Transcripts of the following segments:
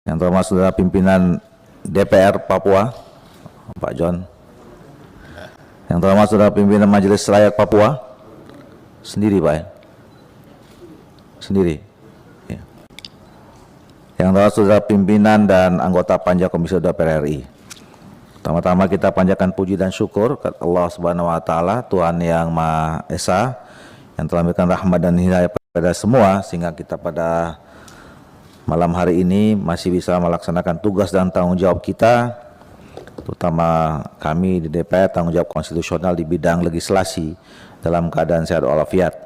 Yang terhormat saudara pimpinan DPR Papua, Pak John. Yang terhormat saudara pimpinan Majelis Rakyat Papua, sendiri Pak ya? Sendiri. Ya. Yang terhormat saudara pimpinan dan anggota Panja Komisi DPR RI. Pertama-tama kita panjatkan puji dan syukur kepada Allah Subhanahu wa taala, Tuhan yang Maha Esa, yang telah memberikan rahmat dan hidayah kepada semua sehingga kita pada malam hari ini masih bisa melaksanakan tugas dan tanggung jawab kita, terutama kami di DPR, tanggung jawab konstitusional di bidang legislasi dalam keadaan sehat walafiat.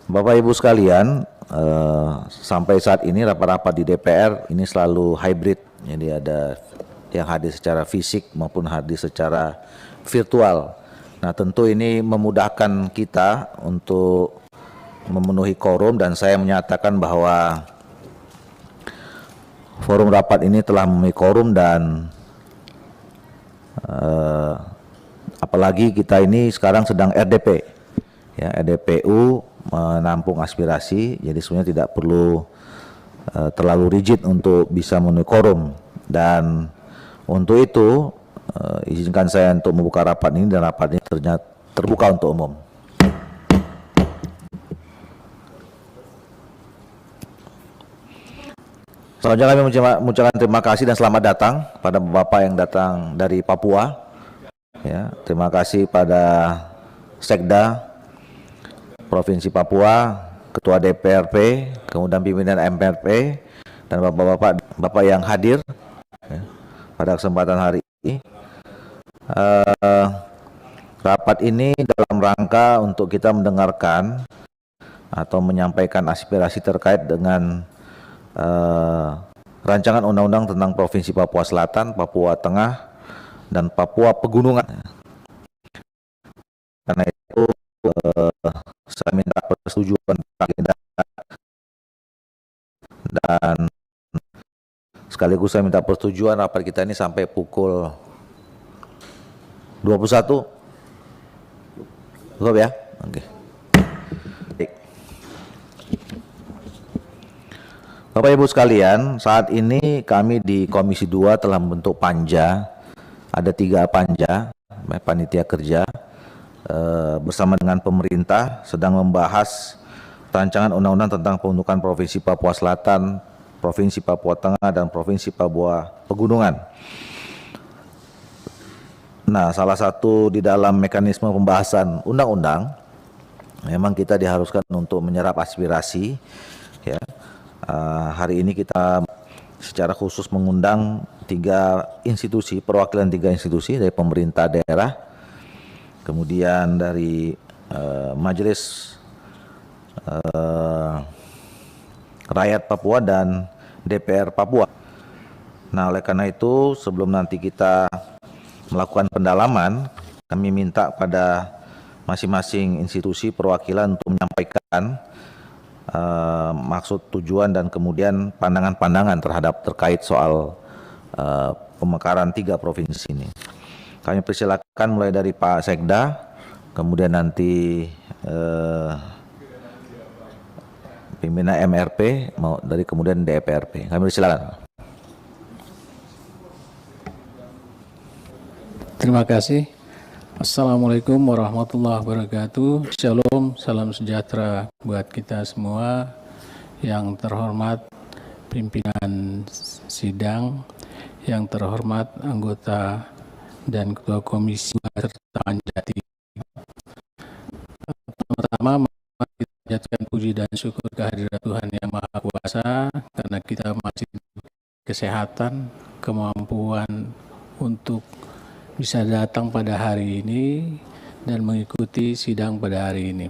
Bapak Ibu sekalian, sampai saat ini rapat-rapat di DPR ini selalu hybrid, jadi ada yang hadir secara fisik maupun hadir secara virtual. Nah, tentu ini memudahkan kita untuk memenuhi quorum, dan saya menyatakan bahwa forum rapat ini telah memenuhi quorum, dan apalagi kita ini sekarang sedang RDP ya, RDPU menampung aspirasi, jadi sebenarnya tidak perlu terlalu rigid untuk bisa memenuhi quorum. Dan untuk itu izinkan saya untuk membuka rapat ini, dan rapat ini ternyata terbuka untuk umum. Selanjutnya kami mengucapkan terima kasih dan selamat datang pada Bapak yang datang dari Papua. Ya, terima kasih pada Sekda Provinsi Papua, Ketua DPRP, kemudian pimpinan MPRP, dan Bapak yang hadir ya, pada kesempatan hari ini. Rapat ini dalam rangka untuk kita mendengarkan atau menyampaikan aspirasi terkait dengan rancangan undang-undang tentang Provinsi Papua Selatan, Papua Tengah, dan Papua Pegunungan. Karena itu saya minta persetujuan dan sekaligus saya minta persetujuan rapat kita ini sampai pukul 21. Cukup ya? Oke. Bapak Ibu sekalian, saat ini kami di Komisi 2 telah membentuk panja, ada 3 panja, panitia kerja, bersama dengan pemerintah sedang membahas rancangan undang-undang tentang pembentukan Provinsi Papua Selatan, Provinsi Papua Tengah, dan Provinsi Papua Pegunungan. Nah, salah satu di dalam mekanisme pembahasan undang-undang, memang kita diharuskan untuk menyerap aspirasi, ya. Hari ini kita secara khusus mengundang 3 institusi, perwakilan 3 institusi dari pemerintah daerah, kemudian dari Majelis Rakyat Papua dan DPR Papua. Nah, oleh karena itu sebelum nanti kita melakukan pendalaman, kami minta pada masing-masing institusi perwakilan untuk menyampaikan maksud, tujuan, dan kemudian pandangan-pandangan terkait soal pemekaran 3 provinsi ini. Kami persilakan mulai dari Pak Sekda, kemudian nanti pimpinan MRP, dari kemudian DPRP. Kami persilakan. Terima kasih. Assalamualaikum warahmatullahi wabarakatuh. Shalom, salam sejahtera buat kita semua. Yang terhormat pimpinan sidang, yang terhormat anggota dan ketua komisi serta Anjati. Pertama, mari kita panjatkan puji dan syukur kehadirat Tuhan yang Maha Kuasa, karena kita masih kesehatan, kemampuan untuk bisa datang pada hari ini dan mengikuti sidang pada hari ini.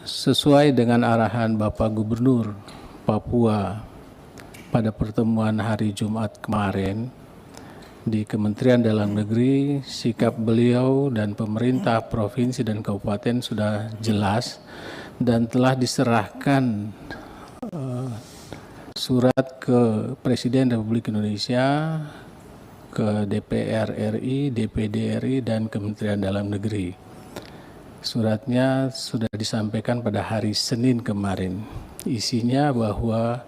Sesuai dengan arahan Bapak Gubernur Papua pada pertemuan hari Jumat kemarin di Kementerian Dalam Negeri, sikap beliau dan pemerintah provinsi dan kabupaten sudah jelas dan telah diserahkan surat ke Presiden Republik Indonesia, ke DPR RI, DPD RI, dan Kementerian Dalam Negeri. Suratnya sudah disampaikan pada hari Senin kemarin. Isinya bahwa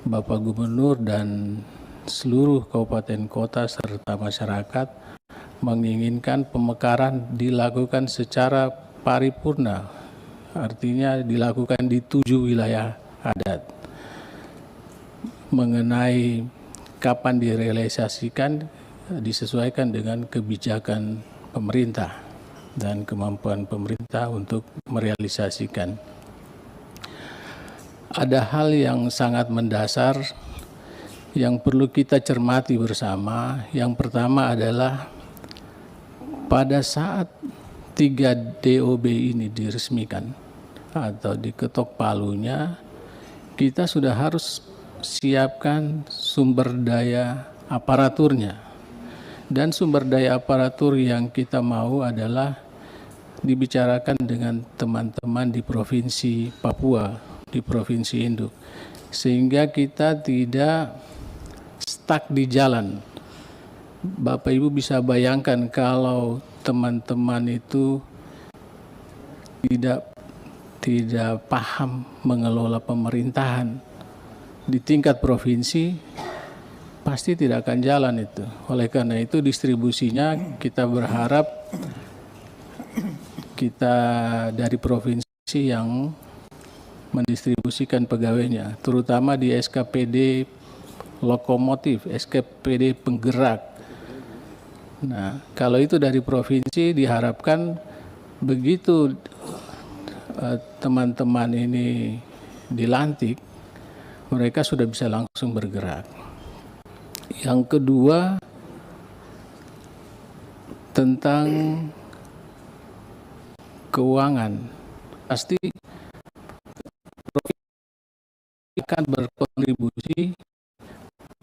Bapak Gubernur dan seluruh kabupaten kota serta masyarakat menginginkan pemekaran dilakukan secara paripurna, artinya dilakukan di 7 wilayah adat. Mengenai kapan direalisasikan disesuaikan dengan kebijakan pemerintah dan kemampuan pemerintah untuk merealisasikan. Ada hal yang sangat mendasar yang perlu kita cermati bersama. Yang pertama adalah pada saat 3 DOB ini diresmikan atau diketok palunya, kita sudah harus siapkan sumber daya aparaturnya. Dan sumber daya aparatur yang kita mau adalah dibicarakan dengan teman-teman di Provinsi Papua, di Provinsi Induk. Sehingga kita tidak stuck di jalan. Bapak Ibu bisa bayangkan kalau teman-teman itu tidak paham mengelola pemerintahan di tingkat provinsi, pasti tidak akan jalan itu. Oleh karena itu distribusinya kita berharap kita dari provinsi yang mendistribusikan pegawainya, terutama di SKPD lokomotif, SKPD penggerak. Nah, kalau itu dari provinsi diharapkan begitu teman-teman ini dilantik, mereka sudah bisa langsung bergerak. Yang kedua, tentang keuangan. Pasti akan berkontribusi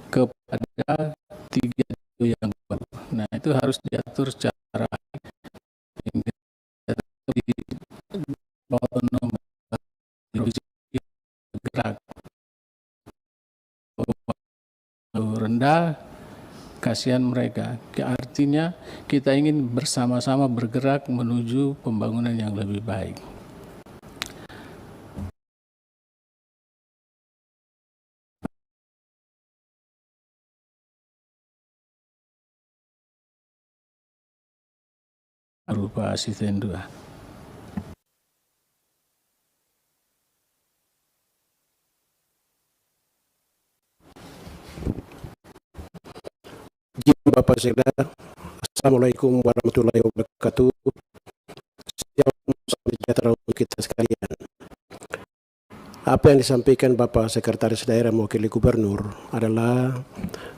kepada 3 yang baru. Nah, itu harus diatur secara otonom bergerak. Rendah, kasihan mereka. Artinya kita ingin bersama-sama bergerak menuju pembangunan yang lebih baik. Berupa asisten 2. Bapak Sekda, Assalamualaikum warahmatullahi wabarakatuh. Salam sejahtera untuk kita sekalian. Apa yang disampaikan Bapak Sekretaris Daerah Mewakili Gubernur adalah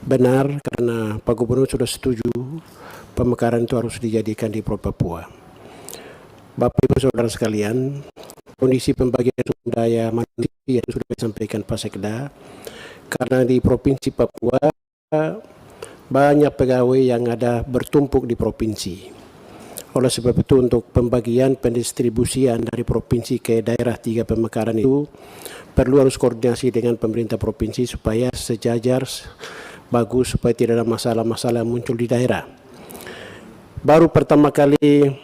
benar karena Pak Gubernur sudah setuju pemekaran itu harus dijadikan di Provinsi Papua. Bapak Ibu Saudara sekalian, kondisi pembagian sumber daya manusia yang sudah disampaikan Pak Sekda, karena di Provinsi Papua banyak pegawai yang ada bertumpuk di provinsi. Oleh sebab itu untuk pembagian pendistribusian dari provinsi ke daerah 3 pemekaran itu perlu harus koordinasi dengan pemerintah provinsi supaya sejajar bagus, supaya tidak ada masalah-masalah muncul di daerah. Baru pertama kali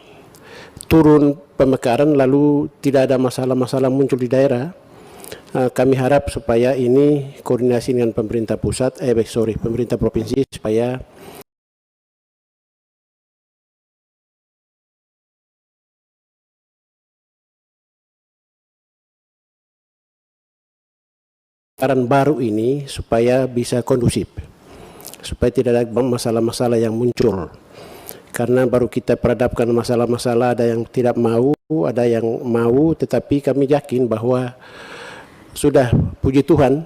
turun pemekaran lalu tidak ada masalah-masalah muncul di daerah. Kami harap supaya ini koordinasi dengan pemerintah pusat, pemerintah provinsi supaya pemekaran baru ini supaya bisa kondusif, supaya tidak ada masalah-masalah yang muncul. Karena baru kita perhadapkan masalah-masalah, ada yang tidak mau, ada yang mau, tetapi kami yakin bahwa sudah, puji Tuhan,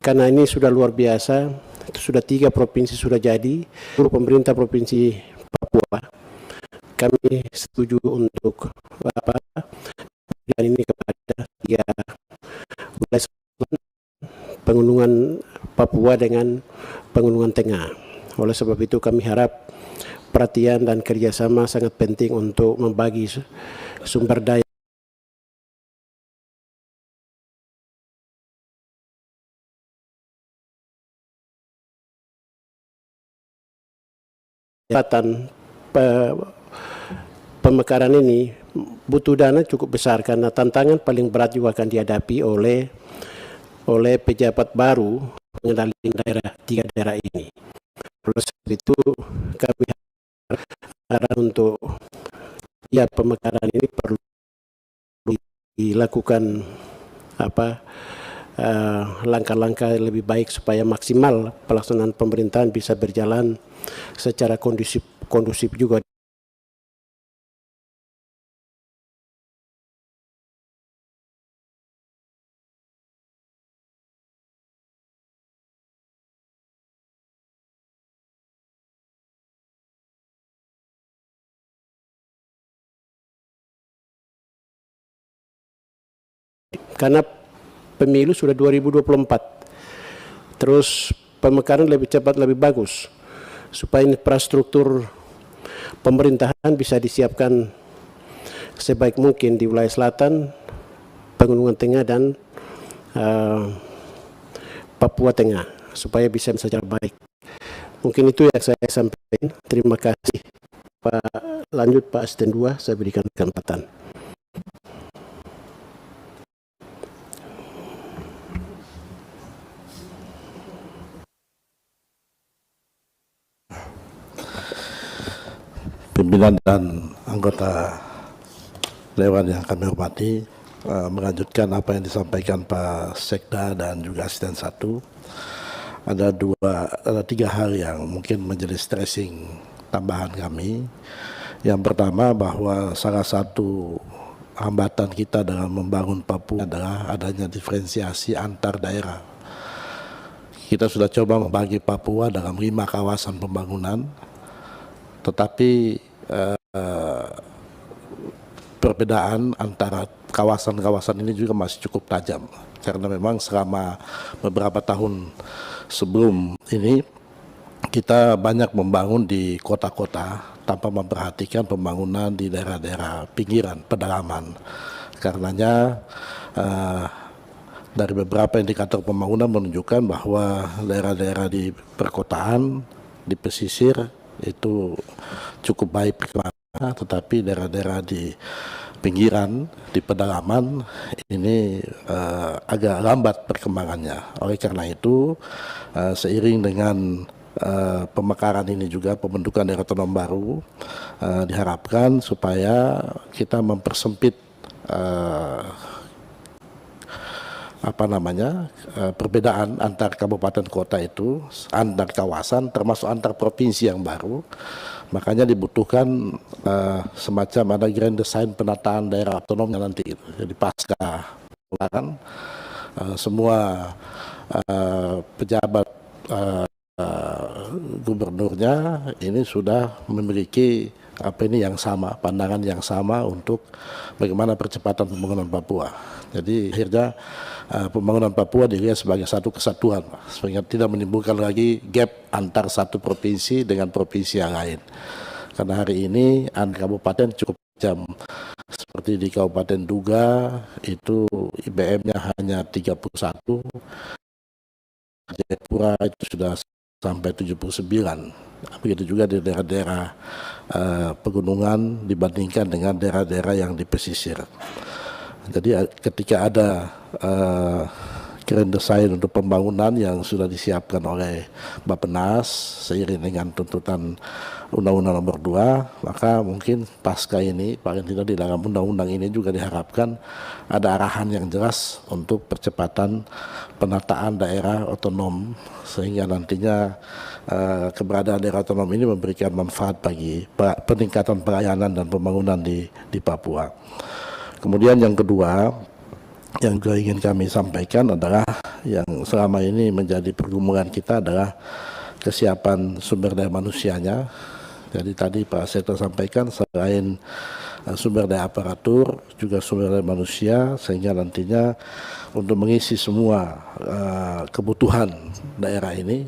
karena ini sudah luar biasa, sudah 3 provinsi sudah jadi, seluruh pemerintah provinsi Papua, kami setuju untuk dan ini kepada 3 wilayah Pegunungan Papua dengan Pegunungan Tengah. Oleh sebab itu kami harap perhatian dan kerjasama sangat penting untuk membagi sumber daya pemekaran ini butuh dana cukup besar karena tantangan paling berat juga akan dihadapi oleh pejabat baru mengendalikan tiga daerah ini. Oleh sebab itu kami harap untuk pemekaran ini perlu dilakukan langkah-langkah lebih baik supaya maksimal pelaksanaan pemerintahan bisa berjalan secara kondusif juga. Karena pemilu sudah 2024, terus pemekaran lebih cepat lebih bagus supaya infrastruktur pemerintahan bisa disiapkan sebaik mungkin di wilayah selatan, Pegunungan Tengah dan Papua Tengah supaya bisa secara baik. Mungkin itu yang saya sampaikan. Terima kasih Pak. Lanjut Pak Asisten 2, saya berikan kesempatan. Pimpinan dan anggota Dewan yang kami hormati, melanjutkan apa yang disampaikan Pak Sekda dan juga Asisten 1. Ada tiga hal yang mungkin menjadi stressing tambahan kami. Yang pertama, bahwa salah satu hambatan kita dalam membangun Papua adalah adanya diferensiasi antar daerah. Kita sudah coba membagi Papua dalam 5 kawasan pembangunan, tetapi perbedaan antara kawasan-kawasan ini juga masih cukup tajam, karena memang selama beberapa tahun sebelum ini kita banyak membangun di kota-kota tanpa memperhatikan pembangunan di daerah-daerah pinggiran, pedalaman. Karenanya dari beberapa indikator pembangunan menunjukkan bahwa daerah-daerah di perkotaan, di pesisir itu cukup baik perkembangannya, tetapi daerah-daerah di pinggiran, di pedalaman ini agak lambat perkembangannya. Oleh karena itu, seiring dengan pemekaran ini juga pembentukan daerah otonom baru, diharapkan supaya kita mempersempit perbedaan antar kabupaten kota itu, antar kawasan, termasuk antar provinsi yang baru. Makanya dibutuhkan semacam ada grand design penataan daerah otonomnya nanti. Jadi pasca pemekaran, semua pejabat gubernurnya ini sudah memiliki yang sama, pandangan yang sama untuk bagaimana percepatan pembangunan Papua. Jadi akhirnya pembangunan Papua dilihat sebagai satu kesatuan, sehingga tidak menimbulkan lagi gap antar satu provinsi dengan provinsi yang lain. Karena hari ini antar kabupaten cukup jam, seperti di Kabupaten Duga itu IBM-nya hanya 31, Jayapura itu sudah sampai 79. Begitu juga di daerah-daerah pegunungan dibandingkan dengan daerah-daerah yang di pesisir. Jadi ketika ada grand design untuk pembangunan yang sudah disiapkan oleh Bappenas seiring dengan tuntutan Undang-Undang Nomor 2, maka mungkin pasca ini, paling tidak di dalam undang-undang ini juga diharapkan ada arahan yang jelas untuk percepatan penataan daerah otonom, sehingga nantinya keberadaan daerah otonom ini memberikan manfaat bagi peningkatan pelayanan dan pembangunan di Papua. Kemudian yang kedua yang ingin kami sampaikan adalah yang selama ini menjadi pergumulan kita adalah kesiapan sumber daya manusianya. Jadi tadi Pak Seto sampaikan selain sumber daya aparatur juga sumber daya manusia, sehingga nantinya untuk mengisi semua kebutuhan daerah ini,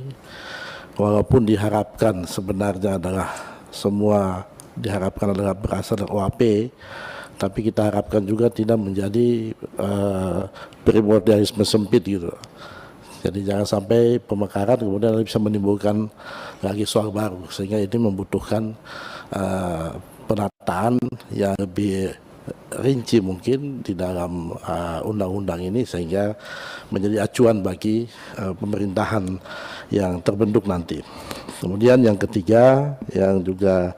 walaupun diharapkan sebenarnya adalah semua diharapkan adalah berasal dari OAP, tapi kita harapkan juga tidak menjadi primordialisme sempit gitu. Jadi jangan sampai pemekaran kemudian bisa menimbulkan lagi soal baru, sehingga ini membutuhkan penataan yang lebih rinci mungkin di dalam undang-undang ini sehingga menjadi acuan bagi pemerintahan yang terbentuk nanti. Kemudian yang ketiga yang juga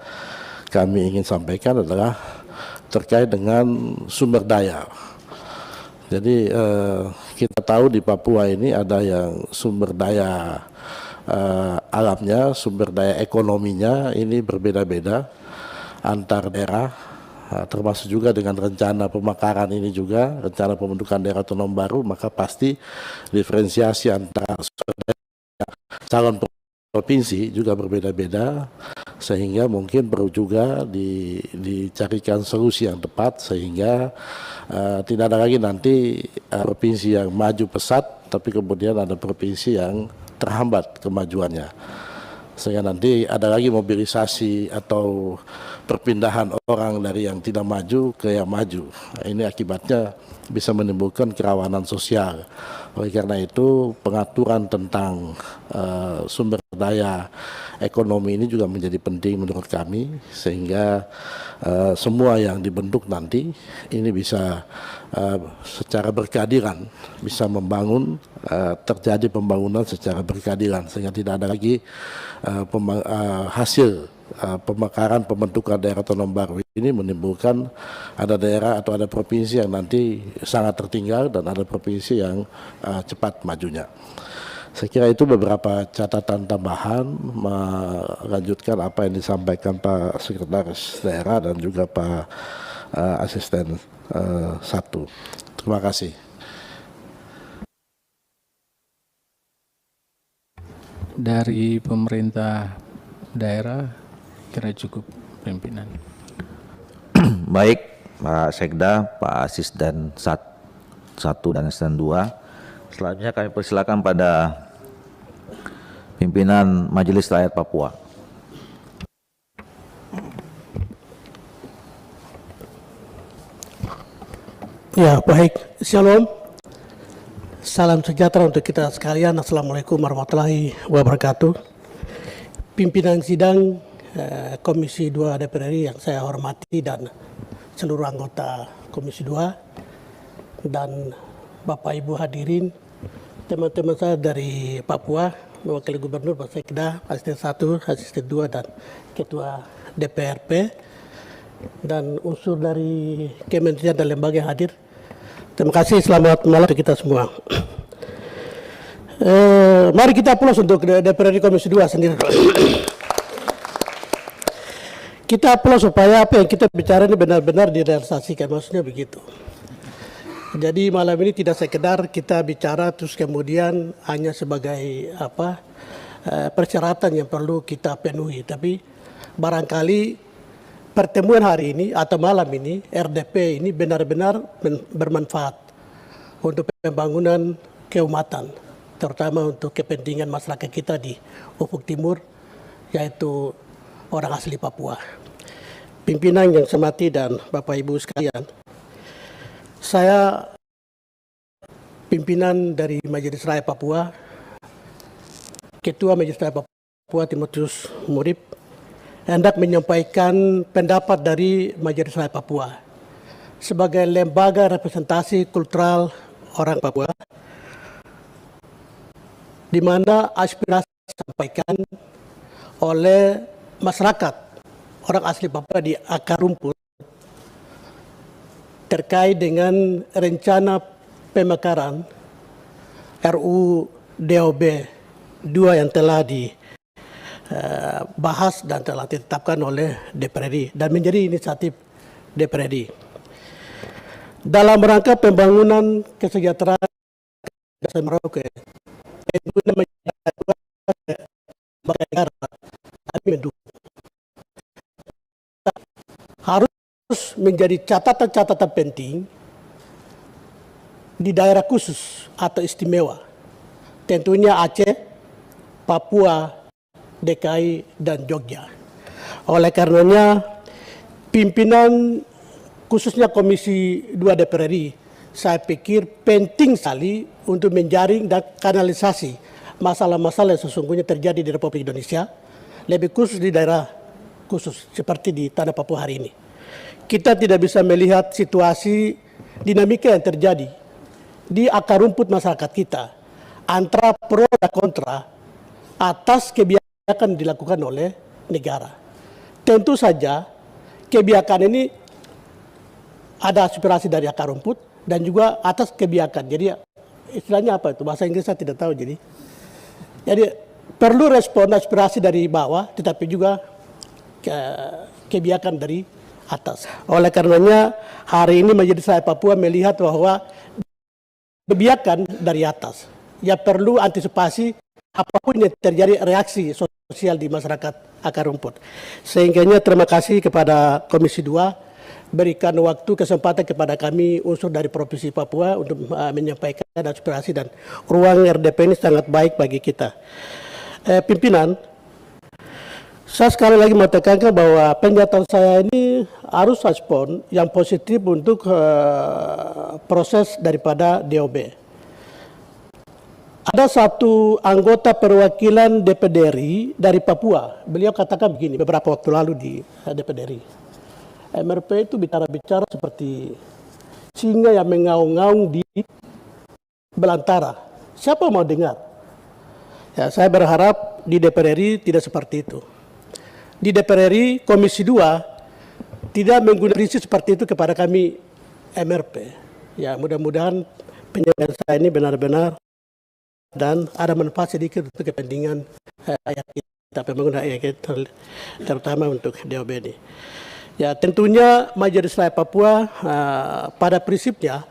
kami ingin sampaikan adalah terkait dengan sumber daya. Jadi kita tahu di Papua ini ada yang sumber daya alamnya, sumber daya ekonominya ini berbeda-beda antar daerah, termasuk juga dengan rencana pemekaran ini juga, rencana pembentukan daerah otonom baru, maka pasti diferensiasi antara calon provinsi juga berbeda-beda, sehingga mungkin perlu juga dicarikan solusi yang tepat sehingga tidak ada lagi nanti provinsi yang maju pesat, tapi kemudian ada provinsi yang terhambat kemajuannya. Sehingga nanti ada lagi mobilisasi atau perpindahan orang dari yang tidak maju ke yang maju. Nah, ini akibatnya bisa menimbulkan kerawanan sosial. Oleh karena itu pengaturan tentang sumber daya ekonomi ini juga menjadi penting menurut kami, sehingga semua yang dibentuk nanti ini bisa secara berkeadilan, bisa membangun, terjadi pembangunan secara berkeadilan, sehingga tidak ada lagi hasil pemekaran pembentukan daerah otonom baru ini menimbulkan ada daerah atau ada provinsi yang nanti sangat tertinggal dan ada provinsi yang cepat majunya. Saya kira itu beberapa catatan tambahan melanjutkan apa yang disampaikan Pak Sekretaris Daerah dan juga Pak Asisten 1. Terima kasih. Dari pemerintah daerah kira cukup pimpinan. Baik, Pak Sekda, Pak Asisten 1 dan Asisten 2. Selanjutnya kami persilakan pada pimpinan Majelis Rakyat Papua. Ya, baik. Shalom. Salam sejahtera untuk kita sekalian. Assalamualaikum warahmatullahi wabarakatuh. Pimpinan sidang Komisi 2 DPR RI yang saya hormati dan seluruh anggota Komisi 2 dan Bapak Ibu hadirin, teman-teman saya dari Papua, mewakili Gubernur, Pak Sekda, Asisten 1, Asisten 2 dan Ketua DPRP dan unsur dari kementerian dan lembaga yang hadir. Terima kasih, selamat malam untuk kita semua. Mari kita aplaus untuk DPR RI Komisi 2 sendiri. Kita aplaus supaya apa yang kita bicara ini benar-benar direalisasikan, maksudnya begitu. Jadi malam ini tidak sekedar kita bicara terus kemudian hanya sebagai persyaratan yang perlu kita penuhi, tapi barangkali pertemuan hari ini atau malam ini RDP ini benar-benar bermanfaat untuk pembangunan keumatan, terutama untuk kepentingan masyarakat kita di Ufuk Timur, yaitu orang asli Papua. Pimpinan yang saya hormati dan Bapak Ibu sekalian, saya pimpinan dari Majelis Rakyat Papua, Ketua Majelis Rakyat Papua Timotius Murib, hendak menyampaikan pendapat dari Majelis Rakyat Papua sebagai lembaga representasi kultural orang Papua, di mana aspirasi disampaikan oleh masyarakat orang asli Papua di akar rumput terkait dengan rencana pemekaran RUU DOB 2 yang telah dibahas dan telah ditetapkan oleh DPR RI dan menjadi inisiatif DPR RI dalam rangka pembangunan kesejahteraan dan Merauke. Kami mendukung. Harus menjadi catatan-catatan penting di daerah khusus atau istimewa, tentunya Aceh, Papua, DKI, dan Jogja. Oleh karenanya, pimpinan khususnya Komisi 2 DPR RI, saya pikir penting sekali untuk menjaring dan kanalisasi masalah-masalah yang sesungguhnya terjadi di Republik Indonesia, lebih khusus di daerah khusus seperti di Tanah Papua hari ini. kita tidak bisa melihat situasi dinamika yang terjadi di akar rumput masyarakat kita antara pro dan kontra atas kebijakan dilakukan oleh negara. Tentu saja kebijakan ini ada aspirasi dari akar rumput dan juga atas kebijakan. Jadi istilahnya apa itu? Bahasa Inggris saya tidak tahu. Jadi perlu respon aspirasi dari bawah, tetapi juga kebijakan dari atas. Oleh karenanya hari ini Majelis Rakyat Papua melihat bahwa kebijakan dari atas, ya perlu antisipasi apapun yang terjadi reaksi sosial di masyarakat akar rumput. Sehingga terima kasih kepada Komisi 2 berikan waktu kesempatan kepada kami unsur dari Provinsi Papua untuk menyampaikan aspirasi, dan ruang RDP ini sangat baik bagi kita. Pimpinan, saya sekali lagi mau tekankan bahwa pernyataan saya ini harus respon yang positif untuk proses daripada DOB. Ada satu anggota perwakilan DPD RI dari Papua, beliau katakan begini beberapa waktu lalu di DPD RI. MRP itu bicara-bicara seperti singa yang mengaung-ngaung di belantara. Siapa mau dengar? Ya, saya berharap di DPR RI tidak seperti itu. Di DPR RI Komisi 2 tidak menggunakan prinsip seperti itu kepada kami MRP. Ya, mudah-mudahan penyampaian saya ini benar-benar dan ada manfaat sedikit untuk kepentingan rakyat kita, pembangunan rakyat kita, terutama untuk DOB ini. Ya, tentunya Majelis Rakyat Papua pada prinsipnya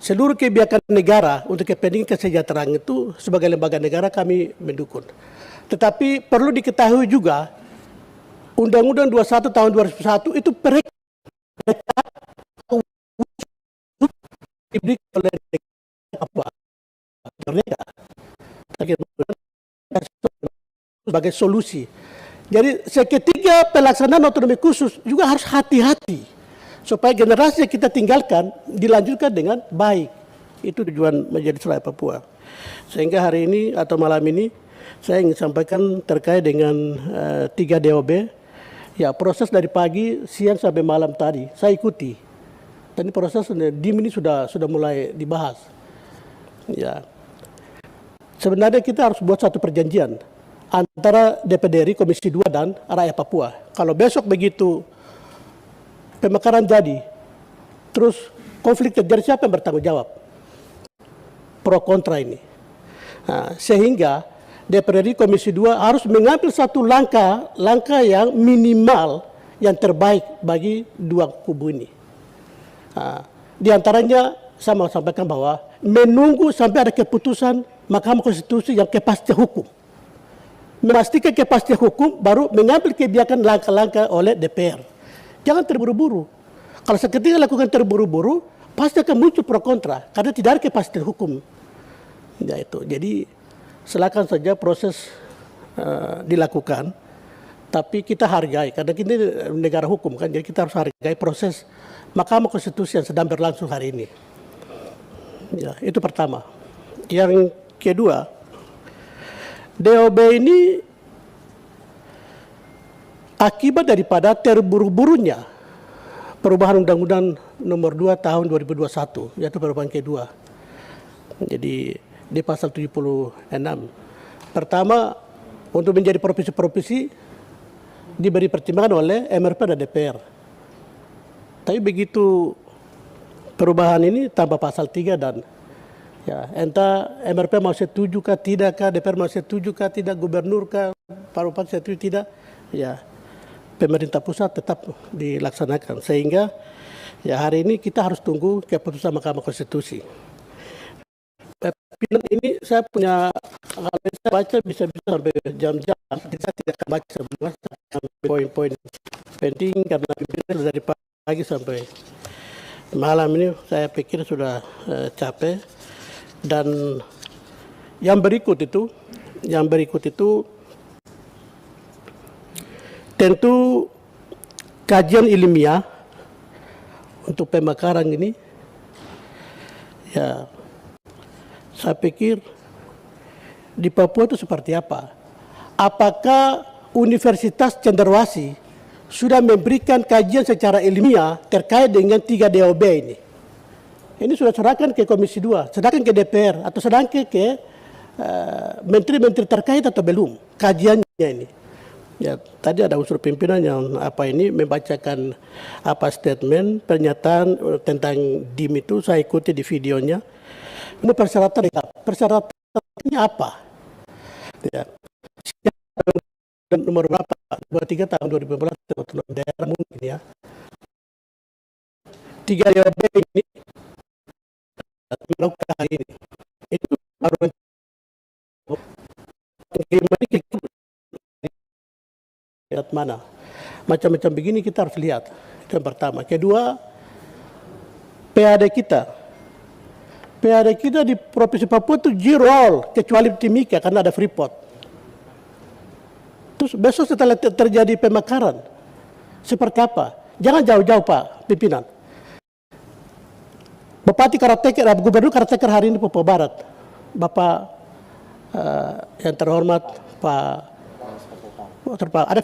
seluruh kebijakan negara untuk kepentingan kesejahteraan itu sebagai lembaga negara kami mendukung. Tetapi perlu diketahui juga Undang-Undang 21 tahun 2001 itu diberikan oleh Papua sebagai solusi. Jadi seketika pelaksanaan otonomi khusus juga harus hati-hati supaya generasi yang kita tinggalkan dilanjutkan dengan baik. Itu tujuan Majelis Rakyat Papua. Sehingga hari ini atau malam ini saya ingin sampaikan terkait dengan 3 DOB. Ya, proses dari pagi, siang sampai malam tadi saya ikuti. Dan proses DIM ini sudah mulai dibahas. Ya. Sebenarnya kita harus buat satu perjanjian antara DPD RI, Komisi 2 dan rakyat Papua. Kalau besok begitu pemekaran jadi, terus konflik terjadi, siapa yang bertanggung jawab? Pro kontra ini. Nah, sehingga DPD RI, Komisi 2 harus mengambil satu langkah yang minimal yang terbaik bagi dua kubu ini. Nah, di antaranya saya mau sampaikan bahwa menunggu sampai ada keputusan Mahkamah Konstitusi yang kepastian hukum. Memastikan kepastian hukum baru mengambil kebijakan langkah-langkah oleh DPR. Jangan terburu-buru. Kalau seketika lakukan terburu-buru, pasti akan muncul pro kontra karena tidak ada kepastian hukum. Ya itu. Jadi silakan saja proses dilakukan, tapi kita hargai karena kita negara hukum kan, jadi kita harus hargai proses Mahkamah Konstitusi yang sedang berlangsung hari ini. Ya, itu pertama. Yang kedua, DOB ini akibat daripada terburu-burunya perubahan Undang-Undang Nomor 2 Tahun 2021, yaitu perubahan kedua. Jadi di pasal 76. Pertama, untuk menjadi provinsi-provinsi diberi pertimbangan oleh MRP dan DPR. Tapi begitu perubahan ini tambah pasal 3 dan ya, entah MRP mau setuju kah tidak kah, DPR mau setuju kah tidak, gubernur kah, Parupan setuju tidak, ya pemerintah pusat tetap dilaksanakan. Sehingga ya hari ini kita harus tunggu keputusan Mahkamah Konstitusi. Ini saya punya, kalau saya baca bisa sampai jam-jam, saya tidak akan baca sebelumnya sampai poin-poin penting karena pimpinan dari pagi sampai malam ini saya pikir sudah capek. Dan yang berikut itu tentu kajian ilmiah untuk pemekaran ini, ya saya pikir di Papua itu seperti apa? Apakah Universitas Cenderawasih sudah memberikan kajian secara ilmiah terkait dengan 3 DOB ini. Ini sudah serahkan ke Komisi 2, sedangkan ke DPR, atau sedangkan ke menteri-menteri terkait atau belum kajiannya ini. Ya, tadi ada unsur pimpinan yang membacakan statement pernyataan tentang DIM itu, saya ikuti di videonya. Ini persyaratannya apa? Ya. Nomor berapa? 23 tahun 2015 otonomi daerah mungkin ya. 3 DOB ini melakukan hari ini. Itu baru lihat mana. Macam-macam begini kita harus lihat. Itu yang pertama. Kedua, PAD kita di Provinsi Papua itu zero, kecuali Timika karena ada Freeport. Terus besok setelah terjadi pemekaran, seperti apa? Jangan jauh-jauh Pak Pimpinan. Bupati Karateker, Gubernur Karateker hari ini Papua Barat, Bapak yang terhormat Pak ada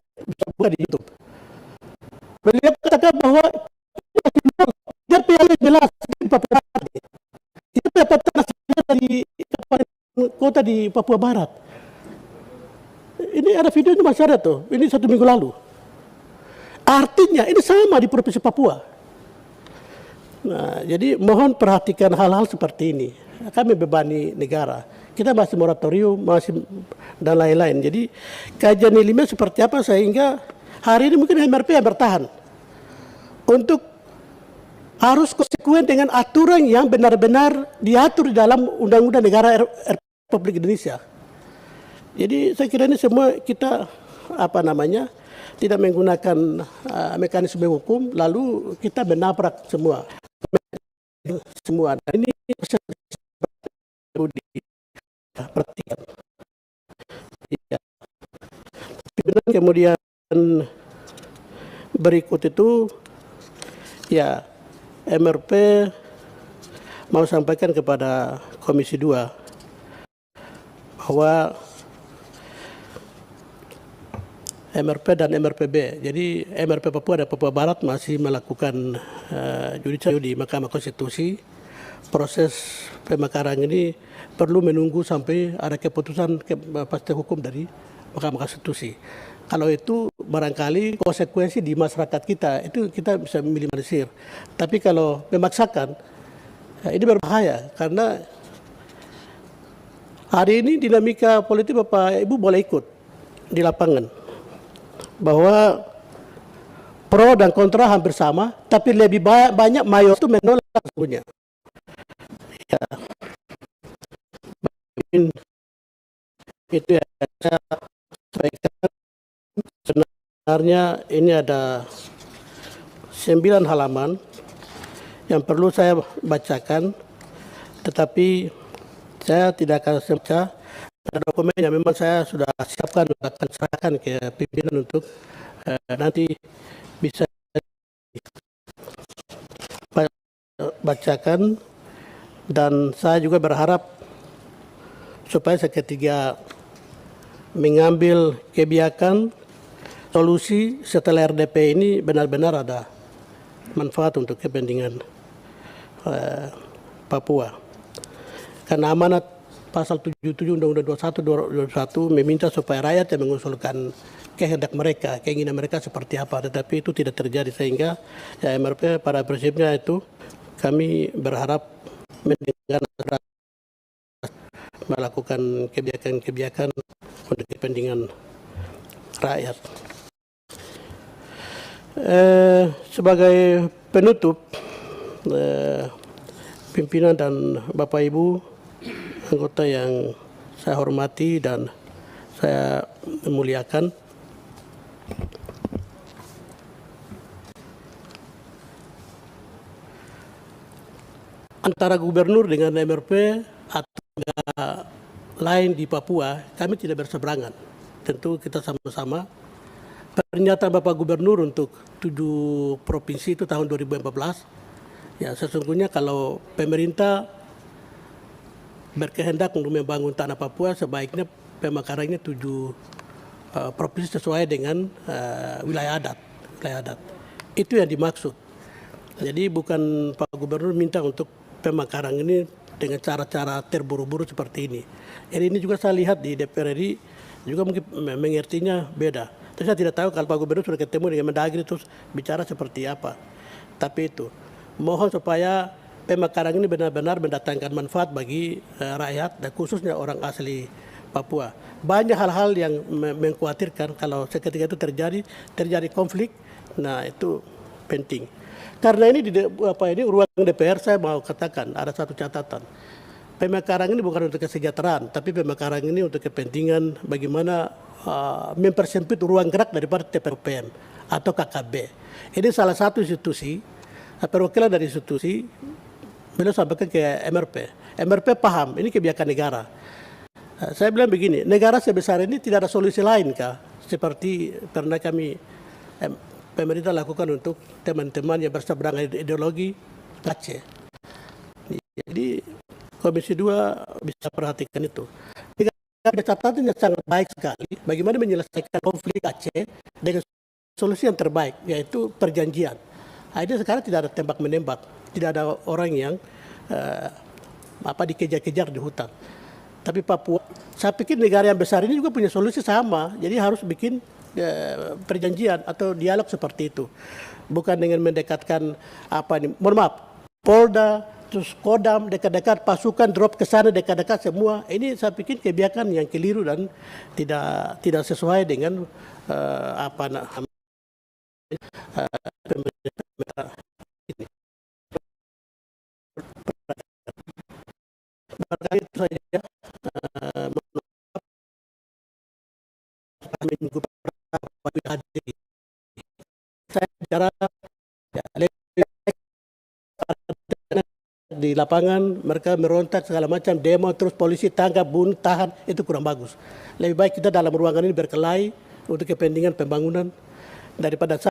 buka di YouTube. Beliau katakan bahwa dia jelas di Papua Barat. Itu dapat dari kota di Papua Barat. Ini ada videonya masih ada tuh. Ini 1 minggu lalu. Artinya ini sama di Provinsi Papua. Nah, jadi mohon perhatikan hal-hal seperti ini. Kami bebani negara. Kita masih moratorium, dan lain-lain. Jadi kajian ilmiah seperti apa sehingga hari ini mungkin MRP yang bertahan untuk harus konsekuen dengan aturan yang benar-benar diatur di dalam Undang-Undang Negara Republik Indonesia. Jadi saya kira ini semua kita tidak menggunakan mekanisme hukum lalu kita menabrak semua. Dan ini perlu diperhatikan. Ya. Kemudian berikut itu ya MRP mau sampaikan kepada Komisi 2 bahwa MRP dan MRPB. Jadi MRP Papua dan Papua Barat masih melakukan judicial di Mahkamah Konstitusi. Proses pemekaran ini perlu menunggu sampai ada keputusan kepastian hukum dari Mahkamah Konstitusi. Kalau itu barangkali konsekuensi di masyarakat kita itu kita bisa minimalisir. Tapi kalau memaksakan ini berbahaya karena hari ini dinamika politik Bapak Ibu boleh ikut di lapangan. Bahwa pro dan kontra hampir sama, tapi lebih banyak mayoritas itu menolak sesungguhnya. Ya. Itu yang saya sampaikan. Sebenarnya ini ada 9 halaman yang perlu saya bacakan, tetapi saya tidak akan baca. Ada dokumen yang memang saya sudah siapkan, akan serahkan ke pimpinan untuk nanti bisa bacakan, dan saya juga berharap supaya seketika mengambil kebijakan solusi setelah RDP ini benar-benar ada manfaat untuk kepentingan Papua. Karena amanat Pasal 77 Undang-Undang 21 meminta supaya rakyat yang mengusulkan kehendak mereka, keinginan mereka seperti apa, tetapi itu tidak terjadi sehingga ya MRP pada prinsipnya itu kami berharap melakukan kebijakan-kebijakan untuk kepentingan rakyat. Sebagai penutup, pimpinan dan Bapak Ibu anggota yang saya hormati dan saya muliakan, antara gubernur dengan MRP atau lain di Papua, kami tidak berseberangan. Tentu kita sama-sama. Pernyataan Bapak Gubernur untuk 7 provinsi itu tahun 2014, ya sesungguhnya kalau pemerintah berkehendak untuk membangun tanah Papua, sebaiknya pemekarannya 7 provinsi sesuai dengan wilayah adat. wilayah adat. Itu yang dimaksud. Jadi bukan Pak Gubernur minta untuk pemekaran ini dengan cara-cara terburu-buru seperti ini. Jadi ini juga saya lihat di DPR RI juga mungkin mengertinya beda. Terus saya tidak tahu kalau Pak Gubernur sudah ketemu dengan Mendagri terus bicara seperti apa. Tapi itu, mohon supaya pemekaran ini benar-benar mendatangkan manfaat bagi rakyat dan khususnya orang asli Papua. Banyak hal-hal yang mengkhawatirkan kalau seketika itu terjadi konflik. Nah itu penting. Karena ini ini ruang DPR saya mau katakan ada satu catatan. Pemekaran ini bukan untuk kesejahteraan, tapi pemekaran ini untuk kepentingan bagaimana mempersempit ruang gerak daripada TPPM atau KKB. Ini salah satu institusi, perwakilan dari institusi, beliau sampaikan ke MRP. MRP paham, ini kebijakan negara. Saya bilang begini, negara sebesar ini tidak ada solusi lain kah? Seperti pernah kami pemerintah lakukan untuk teman-teman yang berseberangan ideologi Aceh. Jadi Komisi 2 bisa perhatikan itu. Ada catatan yang sangat baik sekali bagaimana menyelesaikan konflik Aceh dengan solusi yang terbaik, yaitu perjanjian. Ini sekarang tidak ada tembak-menembak, tidak ada orang yang dikejar-kejar di hutan. Tapi Papua, saya pikir negara yang besar ini juga punya solusi sama. Jadi harus bikin perjanjian atau dialog seperti itu. Bukan dengan mendekatkan mohon maaf, Polda, terus Kodam dekat-dekat, pasukan drop ke sana dekat-dekat semua. Ini saya pikir kebijakan yang keliru dan tidak sesuai dengan pemerintah ini. Barangkali itu saja. Minggu hadir. Saya bicara di lapangan, mereka merontak segala macam, demo, terus polisi tangkap, bunuh, tahan, itu kurang bagus. Lebih baik kita dalam ruangan ini berkelahi untuk kepentingan pembangunan daripada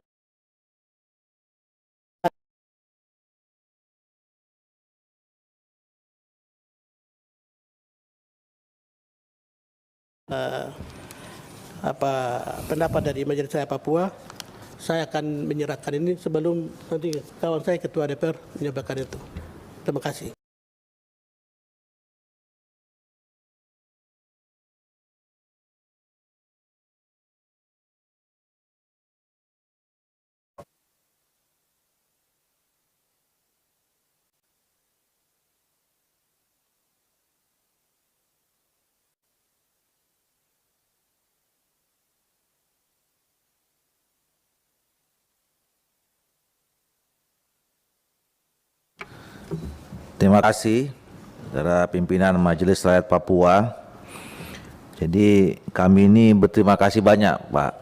pendapat dari Majelis Rakyat Papua. Saya akan menyerahkan ini sebelum nanti kawan saya Ketua DPR menyampaikan itu. Terima kasih. Terima kasih saudara pimpinan Majelis Rakyat Papua. Jadi kami ini berterima kasih banyak Pak.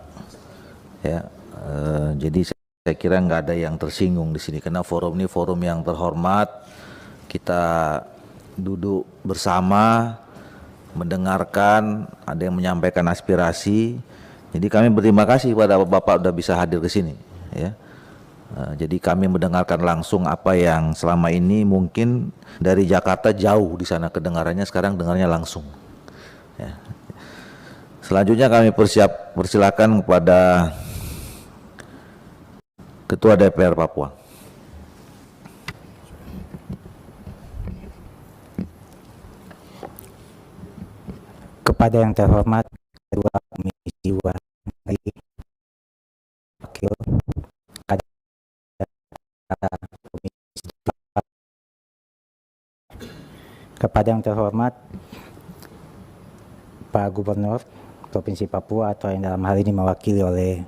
Ya, jadi saya kira nggak ada yang tersinggung di sini karena forum ini forum yang terhormat. Kita duduk bersama, mendengarkan, ada yang menyampaikan aspirasi. Jadi kami berterima kasih pada Bapak sudah bisa hadir ke sini. Ya. Jadi kami mendengarkan langsung apa yang selama ini mungkin dari Jakarta jauh di sana kedengarannya, sekarang dengarnya langsung. Ya. Selanjutnya kami persilakan kepada Ketua DPR Papua. Kepada yang terhormat Ketua Komisi 2 Wakil kepada yang terhormat Pak Gubernur Provinsi Papua atau yang dalam hal ini mewakili oleh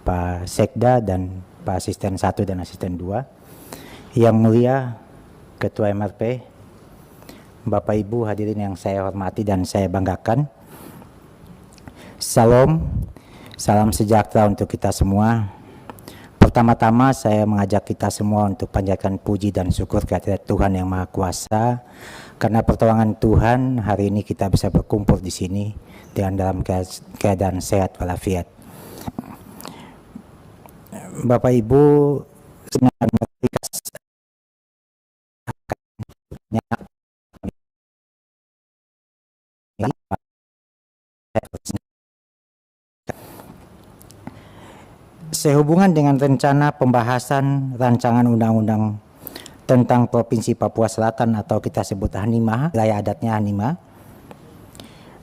Pak Sekda dan Pak Asisten 1 dan Asisten 2, Yang Mulia Ketua MRP, Bapak Ibu hadirin yang saya hormati dan saya banggakan. Salam sejahtera untuk kita semua. Pertama-tama saya mengajak kita semua untuk panjatkan puji dan syukur kehadirat Tuhan Yang Maha Kuasa. Karena pertolongan Tuhan hari ini kita bisa berkumpul di sini dengan dalam keadaan sehat walafiat. Bapak Ibu, Sehubungan dengan rencana pembahasan rancangan undang-undang tentang Provinsi Papua Selatan atau kita sebut HANIMA, wilayah adatnya HANIMA.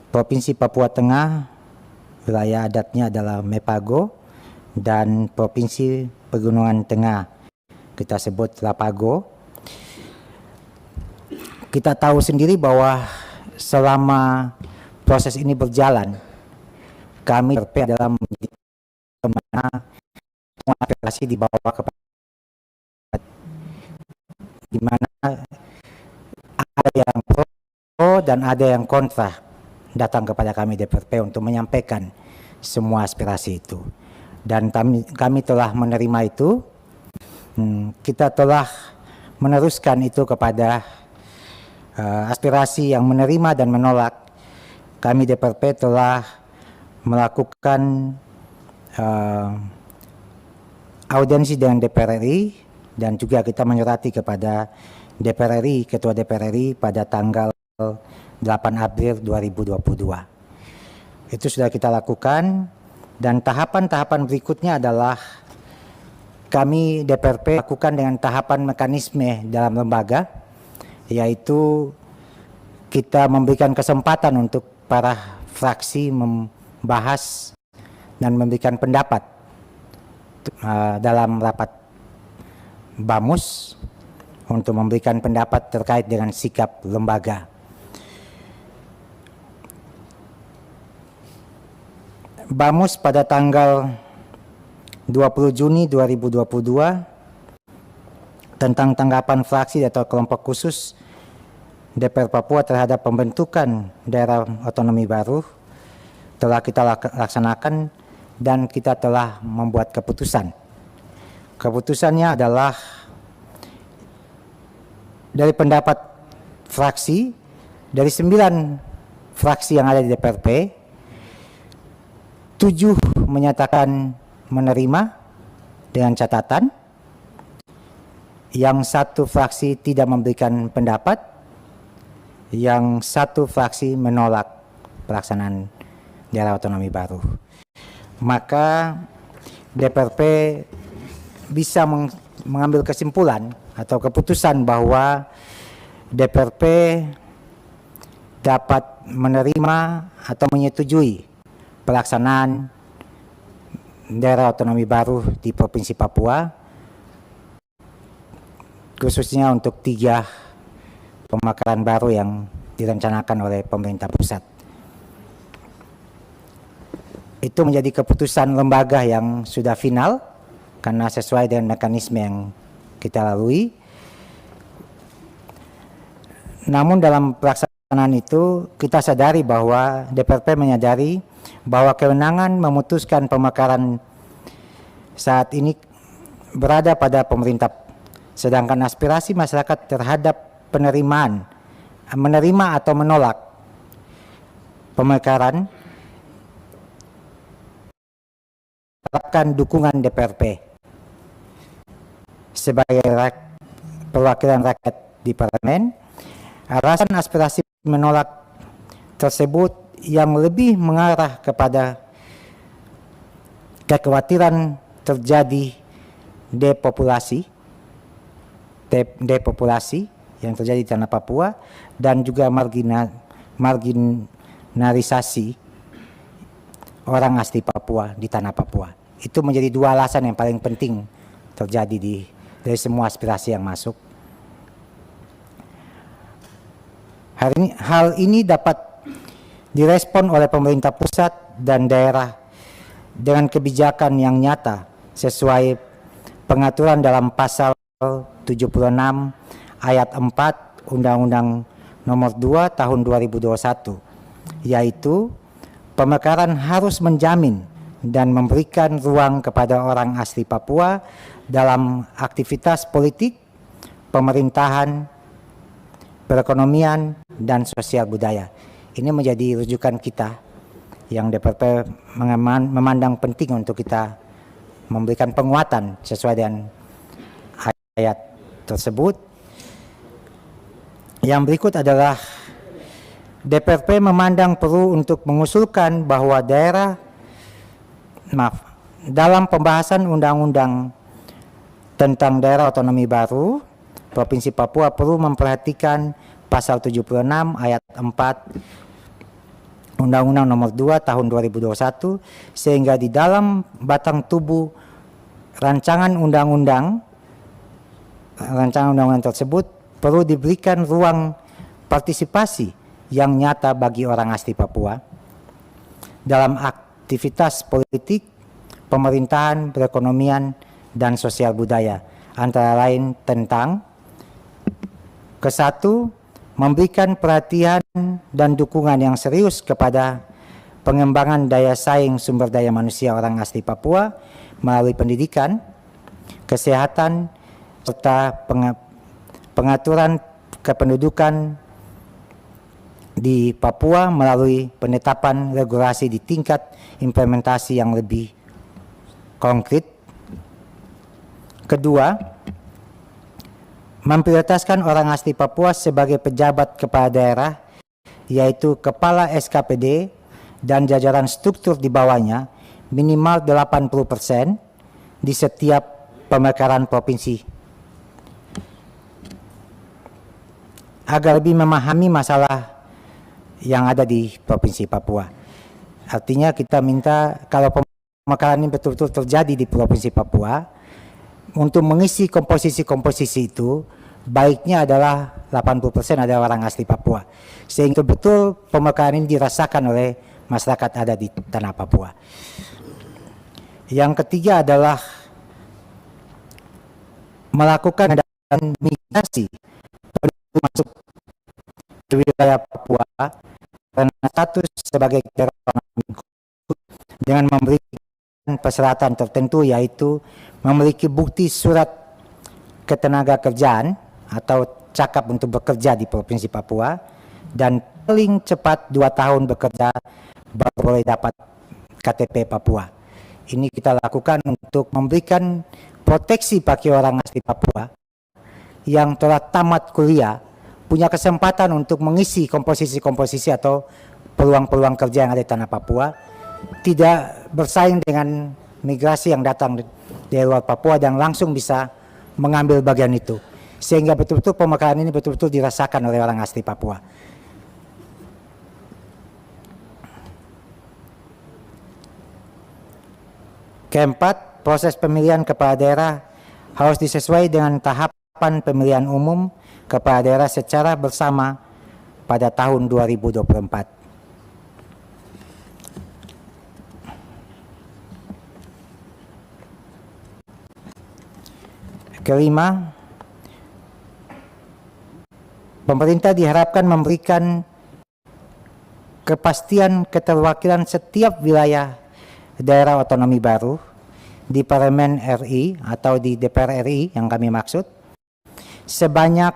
Provinsi Papua Tengah, wilayah adatnya adalah Mepago, dan Provinsi Pegunungan Tengah, kita sebut Lapago. Kita tahu sendiri bahwa selama proses ini berjalan, kami adalah menjadi kemana aspirasi dibawa kepada di mana ada yang pro dan ada yang kontra datang kepada kami DPRP untuk menyampaikan semua aspirasi itu, dan kami telah menerima itu. Kita telah meneruskan itu kepada aspirasi yang menerima dan menolak. Kami DPRP telah melakukan audiensi dengan DPR RI, dan juga kita menyurati kepada DPR RI, Ketua DPR RI pada tanggal 8 April 2022. Itu sudah kita lakukan, dan tahapan-tahapan berikutnya adalah kami DPRP lakukan dengan tahapan mekanisme dalam lembaga, yaitu kita memberikan kesempatan untuk para fraksi membahas dan memberikan pendapat dalam rapat BAMUS untuk memberikan pendapat terkait dengan sikap lembaga. BAMUS pada tanggal 20 Juni 2022 tentang tanggapan fraksi atau kelompok khusus DPR Papua terhadap pembentukan daerah otonomi baru telah kita laksanakan, dan kita telah membuat keputusan. Keputusannya adalah dari pendapat fraksi, dari 9 fraksi yang ada di DPRP, 7 menyatakan menerima dengan catatan, yang 1 fraksi tidak memberikan pendapat, yang 1 fraksi menolak pelaksanaan daerah otonomi baru. Maka DPRP bisa mengambil kesimpulan atau keputusan bahwa DPRP dapat menerima atau menyetujui pelaksanaan daerah otonomi baru di Provinsi Papua, khususnya untuk 3 pemekaran baru yang direncanakan oleh pemerintah pusat. Itu menjadi keputusan lembaga yang sudah final karena sesuai dengan mekanisme yang kita lalui. Namun dalam pelaksanaan itu kita sadari bahwa DPRP menyadari bahwa kewenangan memutuskan pemekaran saat ini berada pada pemerintah, sedangkan aspirasi masyarakat terhadap menerima atau menolak pemekaran mendapatkan dukungan DPRP sebagai perwakilan rakyat di parlemen. Alasan aspirasi menolak tersebut yang lebih mengarah kepada kekhawatiran terjadi depopulasi yang terjadi di tanah Papua, dan juga marginalisasi orang asli Papua di tanah Papua. Itu menjadi 2 alasan yang paling penting terjadi dari semua aspirasi yang masuk. Hal ini dapat direspon oleh pemerintah pusat dan daerah dengan kebijakan yang nyata sesuai pengaturan dalam pasal 76 ayat 4 Undang-Undang Nomor 2 Tahun 2021, yaitu pemekaran harus menjamin dan memberikan ruang kepada orang asli Papua dalam aktivitas politik, pemerintahan, perekonomian, dan sosial budaya. Ini menjadi rujukan kita yang DPRP memandang penting untuk kita memberikan penguatan sesuai dengan ayat tersebut. Yang berikut adalah DPRP memandang perlu untuk mengusulkan bahwa dalam pembahasan undang-undang tentang daerah otonomi baru, Provinsi Papua perlu memperhatikan pasal 76 ayat 4 Undang-Undang Nomor 2 Tahun 2021, sehingga di dalam batang tubuh rancangan undang-undang tersebut perlu diberikan ruang partisipasi yang nyata bagi orang asli Papua dalam aktivitas politik, pemerintahan, perekonomian, dan sosial budaya, antara lain tentang ke-1, memberikan perhatian dan dukungan yang serius kepada pengembangan daya saing sumber daya manusia orang asli Papua melalui pendidikan, kesehatan, serta pengaturan kependudukan di Papua melalui penetapan regulasi di tingkat implementasi yang lebih konkret. Kedua, memprioritaskan orang asli Papua sebagai pejabat kepala daerah, yaitu kepala SKPD dan jajaran struktur di bawahnya minimal 80% di setiap pemekaran provinsi, agar lebih memahami masalah yang ada di Provinsi Papua. Artinya kita minta kalau pemekaran ini betul-betul terjadi di Provinsi Papua, untuk mengisi komposisi-komposisi itu, baiknya adalah 80% adalah orang asli Papua. Sehingga betul pemekaran ini dirasakan oleh masyarakat ada di tanah Papua. Yang ketiga adalah melakukan migrasi masuk ke wilayah Papua karena status sebagai daerah otonomi dengan memberikan persyaratan tertentu, yaitu memiliki bukti surat ketenaga kerjaan atau cakap untuk bekerja di Provinsi Papua, dan paling cepat 2 tahun bekerja baru boleh dapat KTP Papua. Ini kita lakukan untuk memberikan proteksi bagi orang asli Papua yang telah tamat kuliah, punya kesempatan untuk mengisi komposisi-komposisi atau peluang-peluang kerja yang ada di tanah Papua, tidak bersaing dengan migrasi yang datang dari luar Papua dan langsung bisa mengambil bagian itu. Sehingga betul-betul pemekaran ini betul-betul dirasakan oleh orang asli Papua. Keempat, proses pemilihan kepala daerah harus disesuaikan dengan tahapan pemilihan umum kepala daerah secara bersama pada tahun 2024. Kelima, pemerintah diharapkan memberikan kepastian keterwakilan setiap wilayah daerah otonomi baru di Parlemen RI atau di DPR RI yang kami maksud sebanyak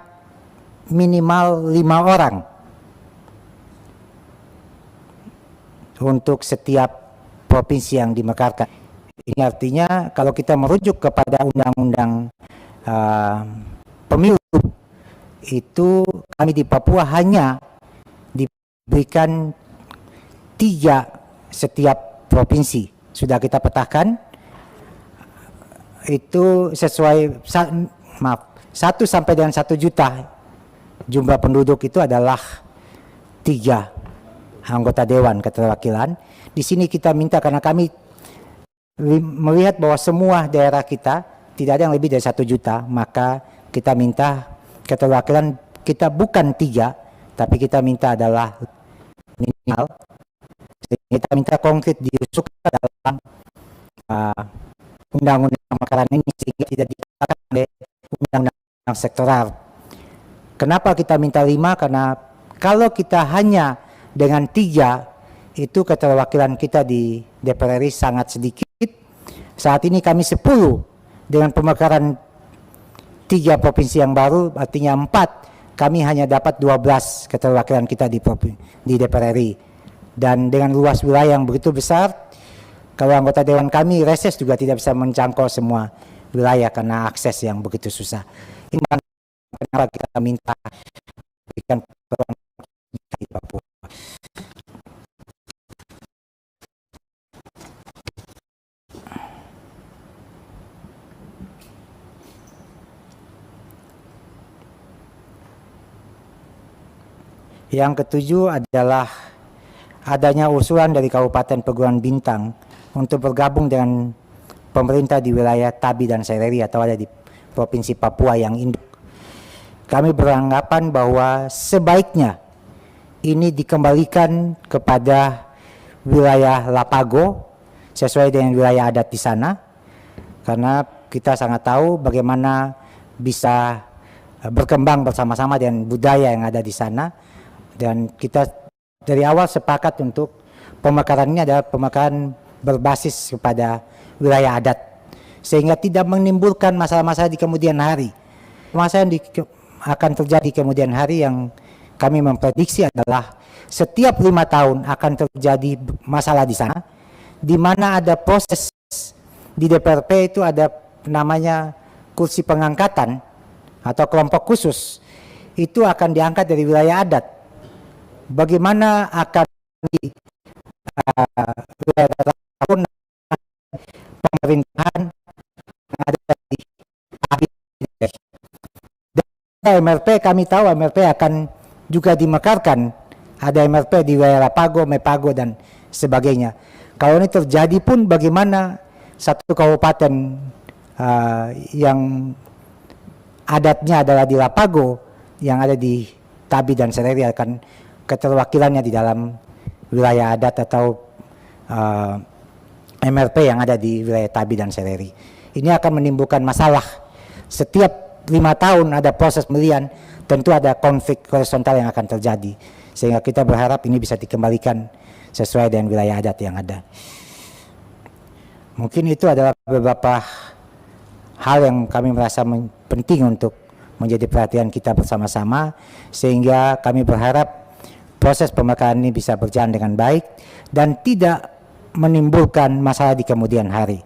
minimal 5 orang untuk setiap provinsi yang dimekarkan. Ini artinya kalau kita merujuk kepada undang-undang pemilu, itu kami di Papua hanya diberikan 3 setiap provinsi. Sudah kita petakan, itu sesuai 1 sampai dengan 1 juta jumlah penduduk itu adalah 3 anggota dewan keterwakilan. Di sini kita minta, karena kami melihat bahwa semua daerah kita tidak ada yang lebih dari 1 juta, maka kita minta keterwakilan kita bukan 3, tapi kita minta adalah minimal. Kita minta konkret diusulkan dalam undang-undang pemekaran ini sehingga tidak dikatakan oleh undang-undang sektoral. Kenapa kita minta 5? Karena kalau kita hanya dengan 3, itu keterwakilan kita di DPR RI sangat sedikit. Saat ini kami 10 dengan pemekaran 3 provinsi yang baru, artinya 4, kami hanya dapat 12 keterwakilan kita di DPR RI. Dan dengan luas wilayah yang begitu besar, kalau anggota dewan kami reses juga tidak bisa menjangkau semua wilayah karena akses yang begitu susah. Ini kenapa kita minta berikan peluang di Papua. Yang ketujuh adalah adanya usulan dari Kabupaten Pegunungan Bintang untuk bergabung dengan pemerintah di wilayah Tabi dan Sereri atau ada di Provinsi Papua yang induk. Kami beranggapan bahwa sebaiknya ini dikembalikan kepada wilayah Lapago sesuai dengan wilayah adat di sana, karena kita sangat tahu bagaimana bisa berkembang bersama-sama dengan budaya yang ada di sana. Dan kita dari awal sepakat untuk pemekaran ini adalah pemekaran berbasis kepada wilayah adat, sehingga tidak menimbulkan masalah-masalah di kemudian hari. Masalah yang akan terjadi kemudian hari yang kami memprediksi adalah setiap 5 tahun akan terjadi masalah di sana, di mana ada proses di DPRP itu ada namanya kursi pengangkatan atau kelompok khusus, itu akan diangkat dari wilayah adat. Bagaimana akan di wilayah pemerintahan yang ada di MRP, kami tahu MRP akan juga dimekarkan, ada MRP di wilayah Lapago, Mepago dan sebagainya. Kalau ini terjadi pun bagaimana satu kabupaten yang adatnya adalah di Lapago, yang ada di Tabi dan Sereri akan keterwakilannya di dalam wilayah adat atau MRP yang ada di wilayah Tabi dan Sereri. Ini akan menimbulkan masalah. Setiap 5 tahun ada proses pemilihan, tentu ada konflik horizontal yang akan terjadi. Sehingga kita berharap ini bisa dikembalikan sesuai dengan wilayah adat yang ada. Mungkin itu adalah beberapa hal yang kami merasa penting untuk menjadi perhatian kita bersama-sama, sehingga kami berharap proses pemekaran ini bisa berjalan dengan baik dan tidak menimbulkan masalah di kemudian hari.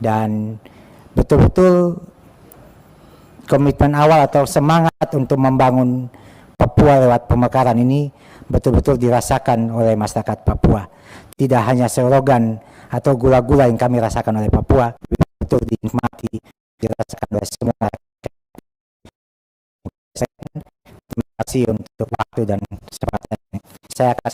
Dan betul-betul komitmen awal atau semangat untuk membangun Papua lewat pemekaran ini betul-betul dirasakan oleh masyarakat Papua. Tidak hanya slogan atau gula-gula yang kami rasakan oleh Papua, betul dinikmati, dirasakan oleh semua. Terima kasih untuk waktu dan kesempatan. Saya akan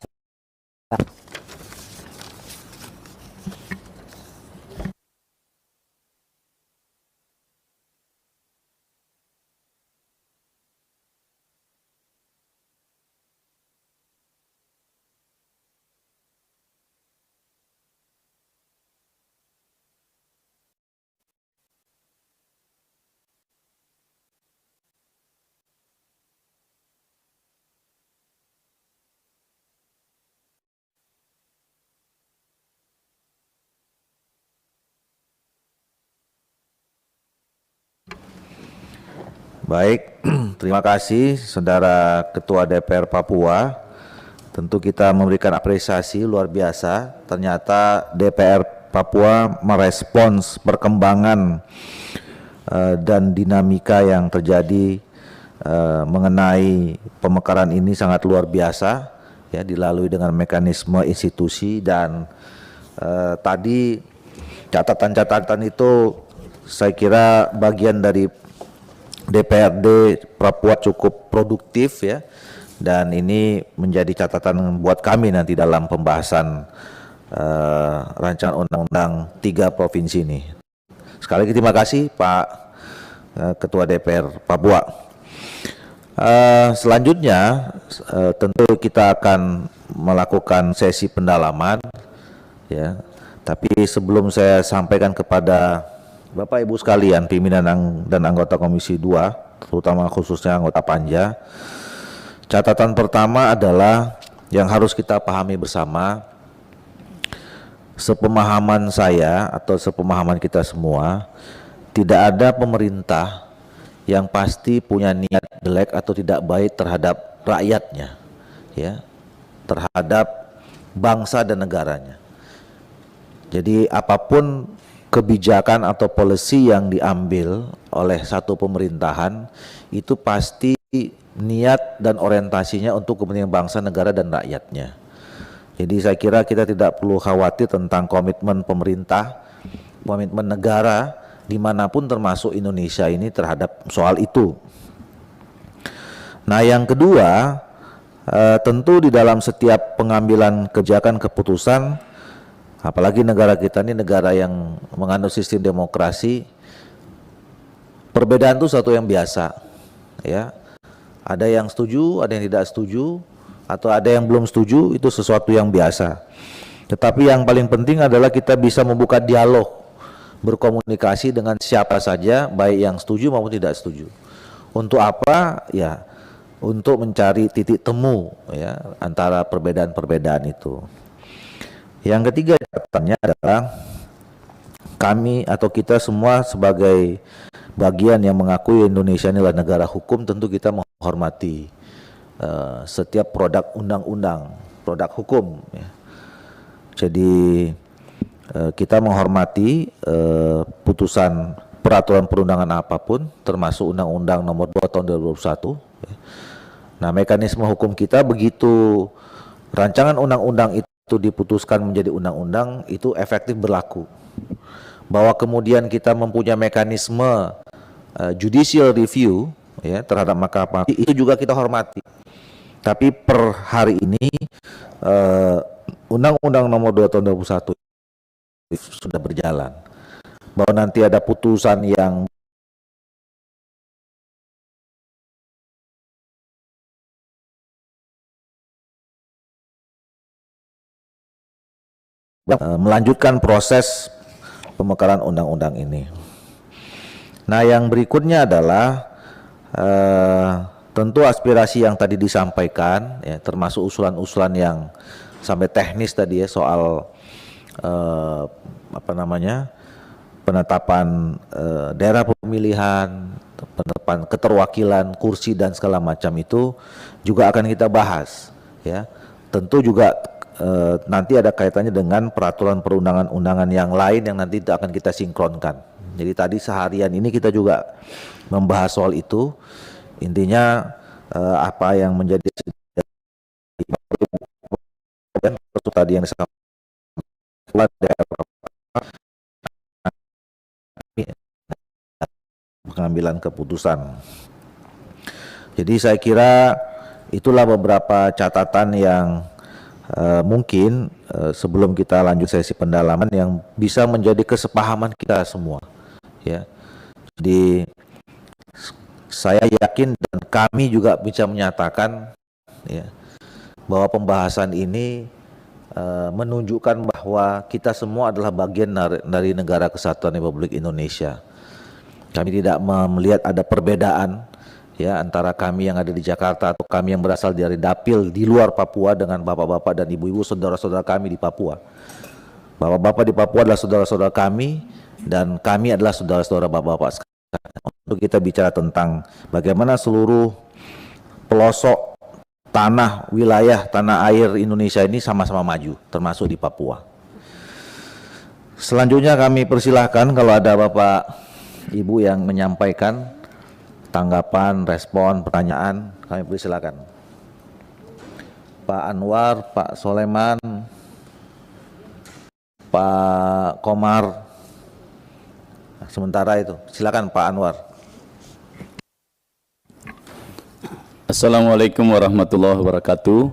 Baik, terima kasih Saudara Ketua DPR Papua. Tentu kita memberikan apresiasi luar biasa. Ternyata DPR Papua merespons perkembangan dan dinamika yang terjadi mengenai pemekaran ini sangat luar biasa, ya, dilalui dengan mekanisme institusi. Dan tadi catatan-catatan itu saya kira bagian dari DPRD Papua cukup produktif, ya, dan ini menjadi catatan buat kami nanti dalam pembahasan rancangan undang-undang 3 provinsi ini. Sekali lagi terima kasih Pak Ketua DPR Papua. Selanjutnya tentu kita akan melakukan sesi pendalaman, ya. Tapi sebelum saya sampaikan kepada Bapak Ibu sekalian, pimpinan dan anggota Komisi 2, terutama khususnya anggota Panja, catatan pertama adalah yang harus kita pahami bersama, sepemahaman saya atau sepemahaman kita semua, tidak ada pemerintah yang pasti punya niat jelek atau tidak baik terhadap rakyatnya, ya, terhadap bangsa dan negaranya. Jadi apapun kebijakan atau policy yang diambil oleh satu pemerintahan itu pasti niat dan orientasinya untuk kepentingan bangsa, negara dan rakyatnya. Jadi saya kira kita tidak perlu khawatir tentang komitmen pemerintah, komitmen negara dimanapun termasuk Indonesia ini terhadap soal itu. Nah yang kedua, tentu di dalam setiap pengambilan kebijakan keputusan, apalagi negara kita ini negara yang menganut sistem demokrasi, perbedaan itu satu yang biasa, ya. Ada yang setuju, ada yang tidak setuju, atau ada yang belum setuju, itu sesuatu yang biasa. Tetapi yang paling penting adalah kita bisa membuka dialog, berkomunikasi dengan siapa saja, baik yang setuju maupun tidak setuju. Untuk apa? Ya, untuk mencari titik temu ya antara perbedaan-perbedaan itu. Yang ketiga catatannya adalah kami atau kita semua sebagai bagian yang mengakui Indonesia ini adalah negara hukum, tentu kita menghormati setiap produk undang-undang, produk hukum ya. Jadi kita menghormati putusan peraturan perundangan apapun, termasuk Undang-Undang Nomor 2 Tahun 2021 ya. Nah, mekanisme hukum kita begitu rancangan undang-undang itu diputuskan menjadi undang-undang, itu efektif berlaku. Bahwa kemudian kita mempunyai mekanisme judicial review ya terhadap Mahkamah, itu juga kita hormati. Tapi per hari ini Undang-Undang Nomor 2 Tahun 2021 sudah berjalan. Bahwa nanti ada putusan yang melanjutkan proses pemekaran undang-undang ini. Nah, yang berikutnya adalah tentu aspirasi yang tadi disampaikan, ya, termasuk usulan-usulan yang sampai teknis tadi ya soal penetapan daerah pemilihan, penetapan keterwakilan, kursi dan segala macam itu juga akan kita bahas, ya. Tentu juga nanti ada kaitannya dengan peraturan perundangan-undangan yang lain yang nanti akan kita sinkronkan. Jadi tadi seharian ini kita juga membahas soal itu. Intinya apa yang menjadi tadi yang disampaikan pengambilan keputusan. Jadi saya kira itulah beberapa catatan yang mungkin sebelum kita lanjut sesi pendalaman yang bisa menjadi kesepahaman kita semua ya. Jadi saya yakin dan kami juga bisa menyatakan ya bahwa pembahasan ini menunjukkan bahwa kita semua adalah bagian dari Negara Kesatuan Republik Indonesia. Kami tidak melihat ada perbedaan ya antara kami yang ada di Jakarta atau kami yang berasal dari dapil di luar Papua dengan bapak-bapak dan ibu-ibu saudara-saudara kami di Papua. Bapak-bapak di Papua adalah saudara-saudara kami dan kami adalah saudara-saudara bapak-bapak sekalian. Untuk kita bicara tentang bagaimana seluruh pelosok tanah, wilayah, tanah air Indonesia ini sama-sama maju, termasuk di Papua. Selanjutnya kami persilahkan kalau ada Bapak Ibu yang menyampaikan tanggapan, respon, pertanyaan, kami persilakan. Pak Anwar, Pak Soleman, Pak Komar. Nah, sementara itu, silakan Pak Anwar. Assalamualaikum warahmatullahi wabarakatuh.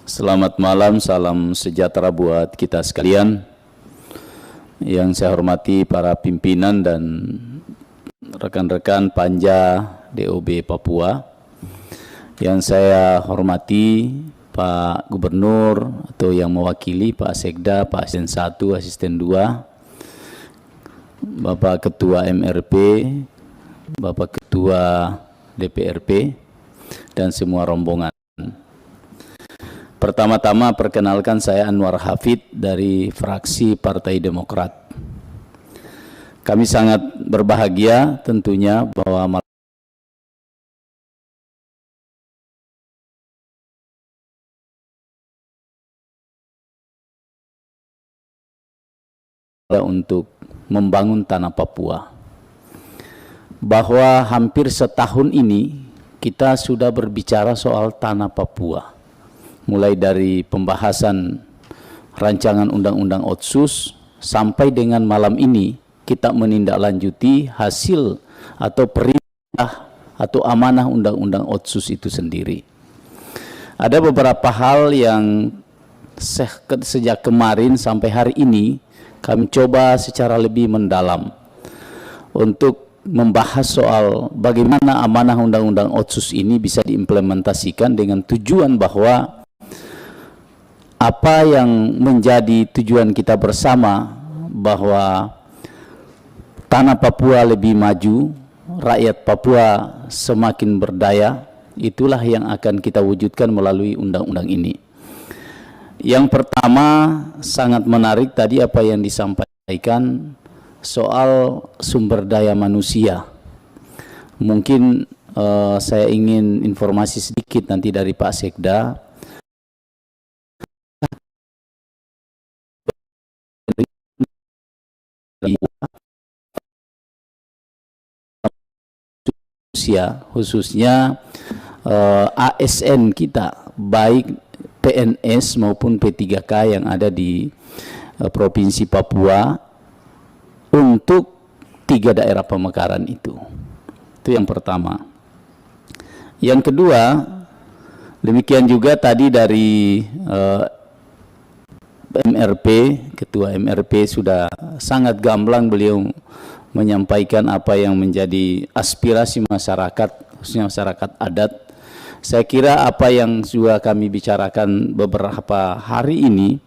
Selamat malam, salam sejahtera buat kita sekalian. Yang saya hormati para pimpinan dan rekan-rekan Panja DOB Papua. Yang saya hormati Pak Gubernur atau yang mewakili Pak Sekda, Pak Asisten 1, Asisten 2, Bapak Ketua MRP, Bapak Ketua DPRP, dan semua rombongan. Pertama-tama perkenalkan saya Anwar Hafid dari fraksi Partai Demokrat. Kami sangat berbahagia tentunya bahwa untuk membangun tanah Papua. Bahwa hampir setahun ini kita sudah berbicara soal tanah Papua. Mulai dari pembahasan rancangan undang-undang Otsus sampai dengan malam ini kita menindaklanjuti hasil atau perintah atau amanah undang-undang Otsus itu sendiri. ada beberapa hal yang sejak kemarin sampai hari ini kami coba secara lebih mendalam untuk membahas soal bagaimana amanah Undang-Undang Otsus ini bisa diimplementasikan dengan tujuan bahwa apa yang menjadi tujuan kita bersama, bahwa tanah Papua lebih maju, rakyat Papua semakin berdaya, itulah yang akan kita wujudkan melalui undang-undang ini. Yang pertama, sangat menarik tadi apa yang disampaikan soal sumber daya manusia. Mungkin saya ingin informasi sedikit nanti dari Pak Sekda. Khususnya ASN kita, baik PNS maupun P3K yang ada di Provinsi Papua untuk 3 daerah pemekaran itu. Itu yang pertama. Yang kedua, demikian juga tadi dari MRP, Ketua MRP sudah sangat gamblang beliau menyampaikan apa yang menjadi aspirasi masyarakat, khususnya masyarakat adat. Saya kira apa yang juga kami bicarakan beberapa hari ini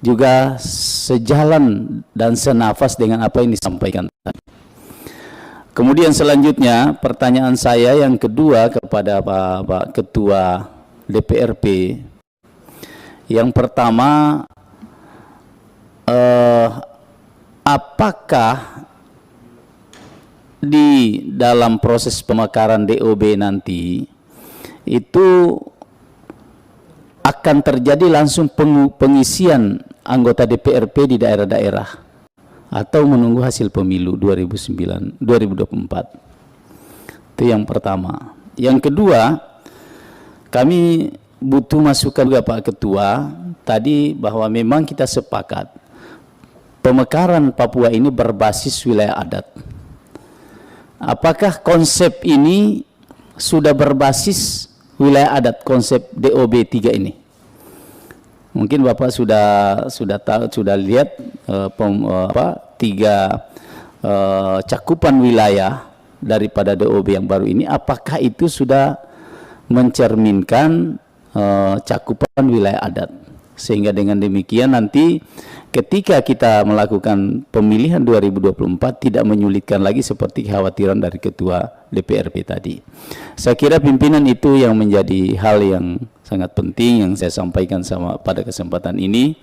juga sejalan dan senafas dengan apa yang disampaikan tadi. Kemudian selanjutnya pertanyaan saya yang kedua kepada Pak Ketua DPRP. Yang pertama, apakah di dalam proses pemekaran DOB nanti itu akan terjadi langsung pengisian anggota DPRP di daerah-daerah atau menunggu hasil pemilu 2024? Itu yang pertama. Yang kedua, kami butuh masukan juga Pak Ketua tadi bahwa memang kita sepakat pemekaran Papua ini berbasis wilayah adat. Apakah konsep ini sudah berbasis wilayah adat, konsep DOB 3 ini? Mungkin Bapak sudah tahu, sudah lihat 3 cakupan wilayah daripada DOB yang baru ini. Apakah itu sudah mencerminkan cakupan wilayah adat? Sehingga dengan demikian nanti ketika kita melakukan pemilihan 2024 tidak menyulitkan lagi seperti kekhawatiran dari Ketua DPRP tadi. Saya kira pimpinan itu yang menjadi hal yang sangat penting yang saya sampaikan pada kesempatan ini.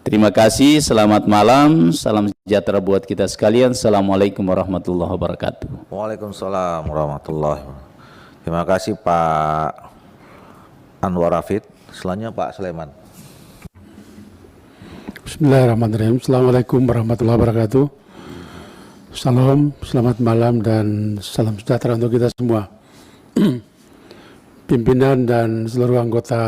Terima kasih, selamat malam, salam sejahtera buat kita sekalian. Assalamualaikum warahmatullahi wabarakatuh. Waalaikumsalam warahmatullahi wabarakatuh. Terima kasih Pak Anwar Rafid. Selanjutnya Pak Sulaiman. Bismillahirrahmanirrahim. Assalamualaikum warahmatullahi wabarakatuh. Salam, selamat malam dan salam sejahtera untuk kita semua. Pimpinan dan seluruh anggota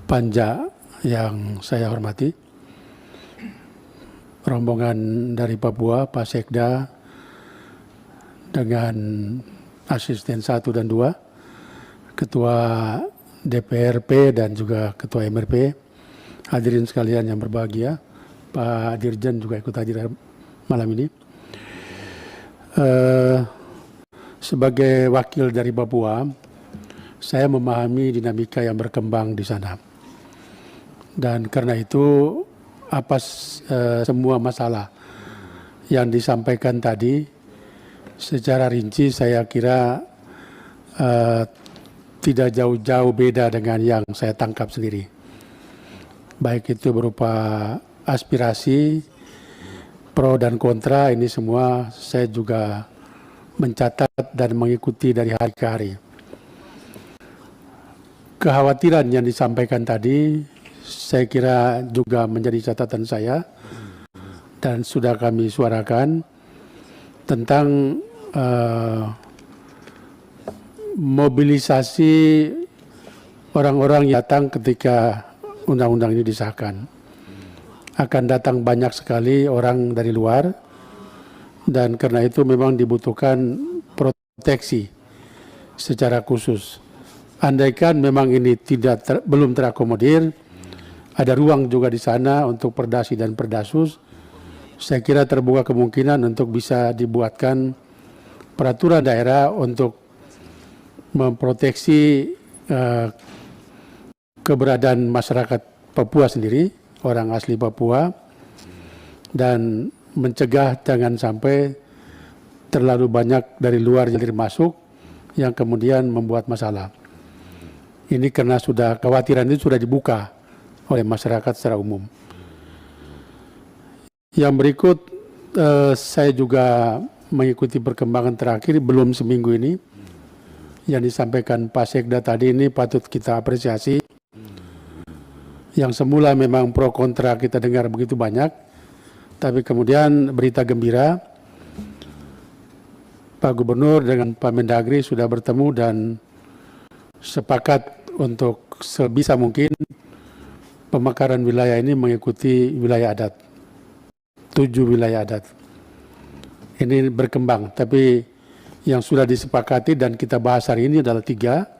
Panja yang saya hormati, rombongan dari Papua, Pak Sekda dengan asisten 1 dan 2, Ketua DPRP dan juga Ketua MRP, hadirin sekalian yang berbahagia, Pak Dirjen juga ikut hadir malam ini. Sebagai wakil dari Papua, saya memahami dinamika yang berkembang di sana. Dan karena itu, semua masalah yang disampaikan tadi, secara rinci saya kira tidak jauh-jauh beda dengan yang saya tangkap sendiri. Baik itu berupa aspirasi, pro dan kontra, ini semua saya juga mencatat dan mengikuti dari hari ke hari. Kekhawatiran yang disampaikan tadi, saya kira juga menjadi catatan saya dan sudah kami suarakan tentang mobilisasi orang-orang yang datang ketika undang-undang ini disahkan. Akan datang banyak sekali orang dari luar dan karena itu memang dibutuhkan proteksi secara khusus. andaikan memang ini belum terakomodir, ada ruang juga di sana untuk Perdasi dan Perdasus, saya kira terbuka kemungkinan untuk bisa dibuatkan peraturan daerah untuk memproteksi keberadaan masyarakat Papua sendiri, orang asli Papua, dan mencegah jangan sampai terlalu banyak dari luar yang masuk yang kemudian membuat masalah. Ini karena kekhawatiran itu sudah dibuka oleh masyarakat secara umum. Yang berikut, saya juga mengikuti perkembangan terakhir belum seminggu ini yang disampaikan Pak Sekda tadi, ini patut kita apresiasi. Yang semula memang pro kontra kita dengar begitu banyak, tapi kemudian berita gembira, Pak Gubernur dengan Pak Mendagri sudah bertemu dan sepakat untuk sebisa mungkin pemekaran wilayah ini mengikuti wilayah adat. 7 wilayah adat. Ini berkembang, tapi yang sudah disepakati dan kita bahas hari ini adalah 3.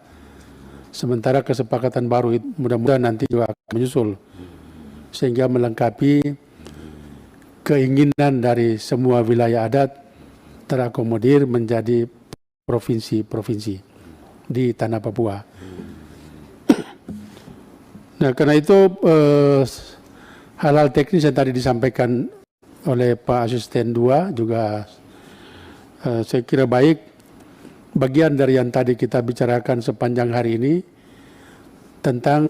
Sementara kesepakatan baru itu mudah-mudahan nanti juga akan menyusul. Sehingga melengkapi keinginan dari semua wilayah adat terakomodir menjadi provinsi-provinsi di tanah Papua. Nah, karena itu hal-hal teknis yang tadi disampaikan oleh Pak Asisten 2 juga saya kira baik, bagian dari yang tadi kita bicarakan sepanjang hari ini tentang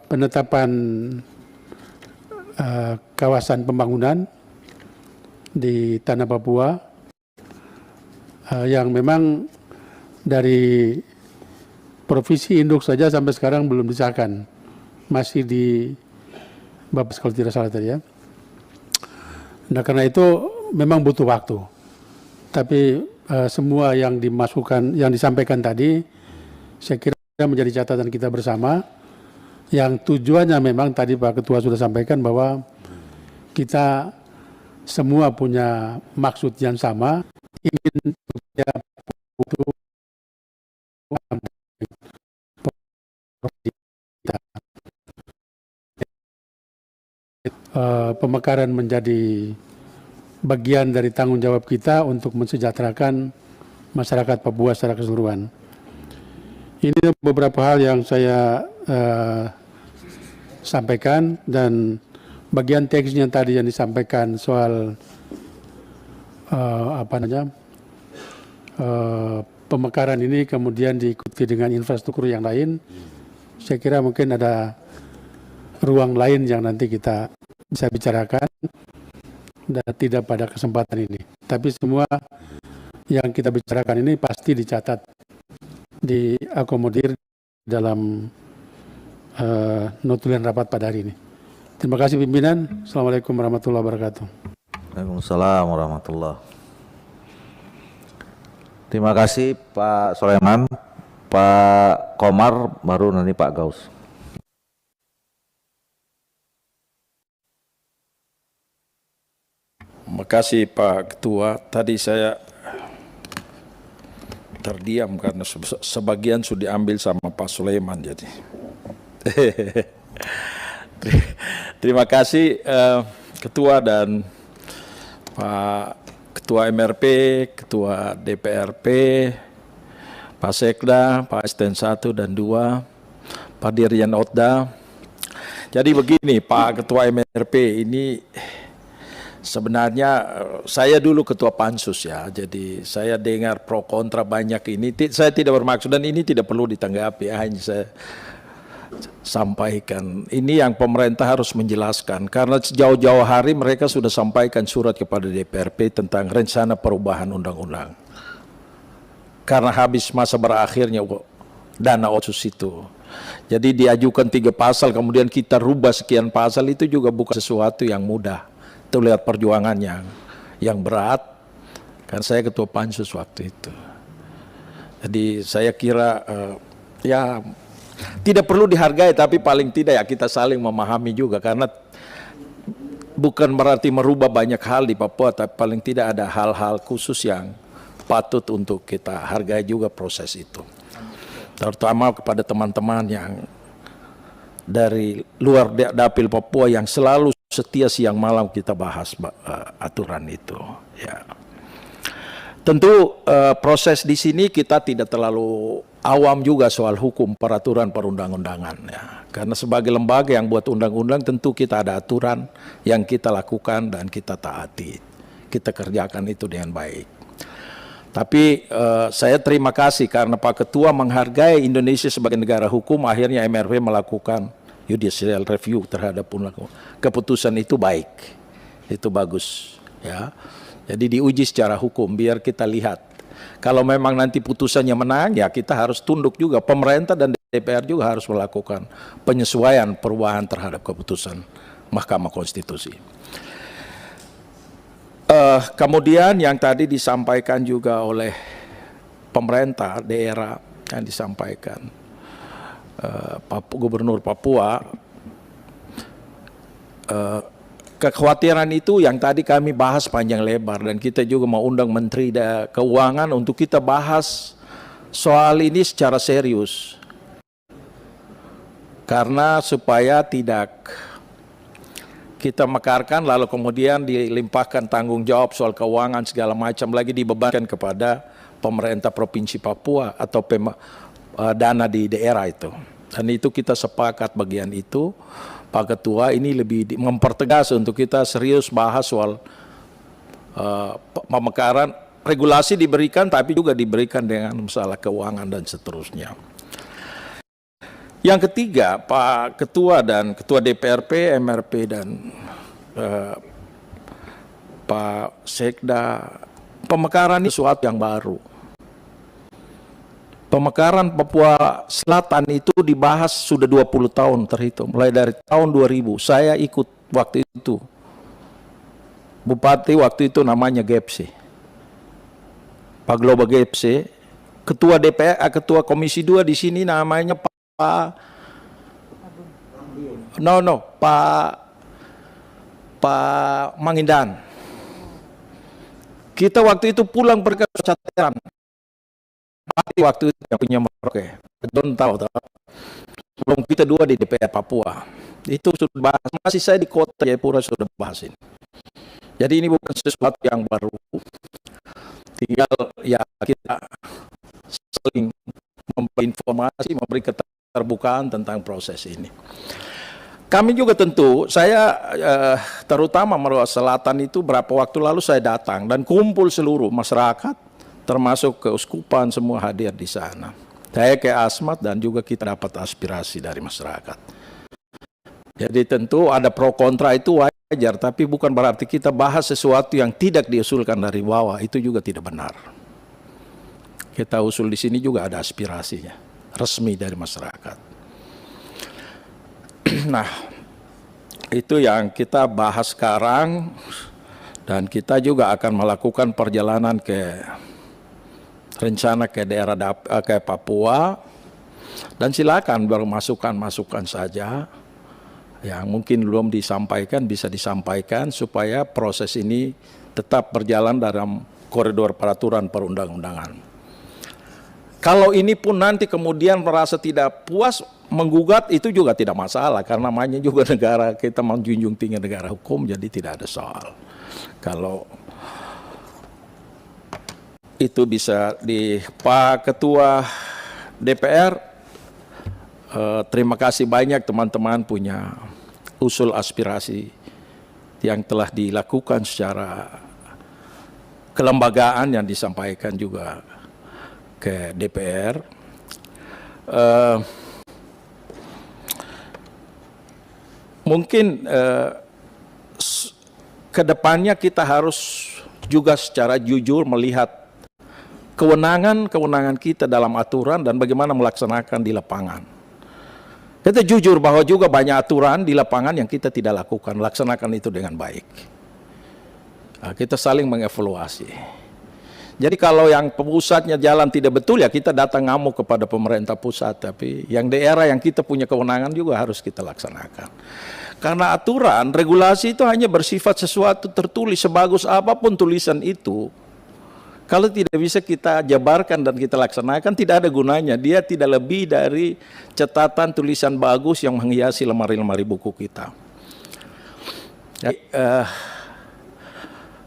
penetapan kawasan pembangunan di tanah Papua yang memang dari provinsi induk saja sampai sekarang belum disahkan, masih di Bapak kalau tidak salah tadi ya. Nah, karena itu memang butuh waktu. Tapi semua yang disampaikan tadi, saya kira menjadi catatan kita bersama. Yang tujuannya memang tadi Pak Ketua sudah sampaikan bahwa kita semua punya maksud yang sama, ingin pemekaran menjadi bagian dari tanggung jawab kita untuk mensejahterakan masyarakat Papua secara keseluruhan. Ini beberapa hal yang saya sampaikan, dan bagian teksnya tadi yang disampaikan soal pemekaran ini kemudian diikuti dengan infrastruktur yang lain, saya kira mungkin ada ruang lain yang nanti kita bisa bicarakan dan tidak pada kesempatan ini. Tapi semua yang kita bicarakan ini pasti dicatat, diakomodir dalam notulen rapat pada hari ini. Terima kasih pimpinan. Assalamualaikum warahmatullahi wabarakatuh. Waalaikumsalam warahmatullahi. Terima kasih Pak Soleman, Pak Komar, baru nanti Pak Gaus. Terima kasih Pak Ketua. Tadi saya terdiam karena sebagian sudah diambil sama Pak Sulaiman jadi. Terima kasih Ketua dan Pak Ketua MRP, Ketua DPRP, Pak Sekda, Pak Asisten 1 dan 2, Pak Dirjen Otda. Jadi begini Pak Ketua MRP, ini sebenarnya saya dulu ketua pansus ya, jadi saya dengar pro kontra banyak ini. Saya tidak bermaksud dan ini tidak perlu ditanggapi, hanya saya sampaikan. Ini yang pemerintah harus menjelaskan, karena jauh-jauh hari mereka sudah sampaikan surat kepada DPRP tentang rencana perubahan undang-undang. Karena habis masa berakhirnya dana otsus itu. Jadi diajukan 3 pasal, kemudian kita rubah sekian pasal, itu juga bukan sesuatu yang mudah. Itu lihat perjuangannya yang berat, kan saya ketua pansus waktu itu. Jadi saya kira ya tidak perlu dihargai, tapi paling tidak ya kita saling memahami juga, karena bukan berarti merubah banyak hal di Papua, tapi paling tidak ada hal-hal khusus yang patut untuk kita hargai juga proses itu. Terutama kepada teman-teman yang dari luar Dapil Papua yang selalu setia siang malam kita bahas aturan itu. Ya. Tentu proses di sini kita tidak terlalu awam juga soal hukum peraturan perundang-undangan ya. Karena sebagai lembaga yang buat undang-undang tentu kita ada aturan yang kita lakukan dan kita taati. Kita kerjakan itu dengan baik. Tapi saya terima kasih karena Pak Ketua menghargai Indonesia sebagai negara hukum, akhirnya MRP melakukan judicial review terhadap keputusan itu baik. Itu bagus ya. Jadi diuji secara hukum biar kita lihat. Kalau memang nanti putusannya menang ya kita harus tunduk juga. Pemerintah dan DPR juga harus melakukan penyesuaian perubahan terhadap keputusan Mahkamah Konstitusi. Kemudian yang tadi disampaikan juga oleh pemerintah daerah yang disampaikan Gubernur Papua, kekhawatiran itu yang tadi kami bahas panjang lebar dan kita juga mau undang Menteri Keuangan untuk kita bahas soal ini secara serius. Karena supaya tidak kita mekarkan lalu kemudian dilimpahkan tanggung jawab soal keuangan segala macam lagi dibebankan kepada pemerintah Provinsi Papua atau dana di daerah itu. Dan itu kita sepakat bagian itu. Pak Ketua ini lebih mempertegas untuk kita serius bahas soal pemekaran, regulasi diberikan tapi juga diberikan dengan masalah keuangan dan seterusnya. Yang ketiga, Pak Ketua dan Ketua DPRP, MRP dan Pak Sekda, pemekaran ini sesuatu yang baru. Pemekaran Papua Selatan itu dibahas sudah 20 tahun terhitung. Mulai dari tahun 2000, saya ikut waktu itu. Bupati waktu itu namanya Gepse. Pak Globa Gepse. Ketua DPR, Ketua Komisi 2 di sini namanya Pak Mangindan. Kita waktu itu pulang berkecateran. Waktu itu yang punya Merauke, don't tahu. Belum kita dua di DPR Papua. Itu sudah bahas, masih saya di kota Jayapura sudah bahas ini. Jadi ini bukan sesuatu yang baru. Tinggal ya kita saling memberi informasi, memberi keterbukaan tentang proses ini. Kami juga tentu, saya terutama Merauke Selatan itu berapa waktu lalu saya datang dan kumpul seluruh masyarakat, termasuk keuskupan semua hadir di sana. Saya ke Asmat dan juga kita dapat aspirasi dari masyarakat. Jadi tentu ada pro kontra itu wajar, tapi bukan berarti kita bahas sesuatu yang tidak diusulkan dari bawah, itu juga tidak benar. Kita usul di sini juga ada aspirasinya, resmi dari masyarakat. Nah, itu yang kita bahas sekarang dan kita juga akan melakukan perjalanan ke rencana ke daerah ke Papua dan silakan bermasukan-masukan saja yang mungkin belum disampaikan bisa disampaikan supaya proses ini tetap berjalan dalam koridor peraturan perundang-undangan. Kalau ini pun nanti kemudian merasa tidak puas menggugat itu juga tidak masalah karena namanya juga negara kita menjunjung tinggi negara hukum jadi tidak ada soal. Kalau itu bisa di Pak Ketua DPR, terima kasih banyak teman-teman punya usul aspirasi yang telah dilakukan secara kelembagaan yang disampaikan juga ke DPR. Mungkin kedepannya kita harus juga secara jujur melihat kewenangan kita dalam aturan dan bagaimana melaksanakan di lapangan. Kita jujur bahwa juga banyak aturan di lapangan yang kita tidak lakukan, laksanakan itu dengan baik. Nah, kita saling mengevaluasi. Jadi kalau yang pusatnya jalan tidak betul ya kita datang ngamuk kepada pemerintah pusat, tapi yang daerah yang kita punya kewenangan juga harus kita laksanakan. Karena aturan, regulasi itu hanya bersifat sesuatu tertulis sebagus apapun tulisan itu. Kalau tidak bisa kita jabarkan dan kita laksanakan, tidak ada gunanya. Dia tidak lebih dari catatan tulisan bagus yang menghiasi lemari-lemari buku kita.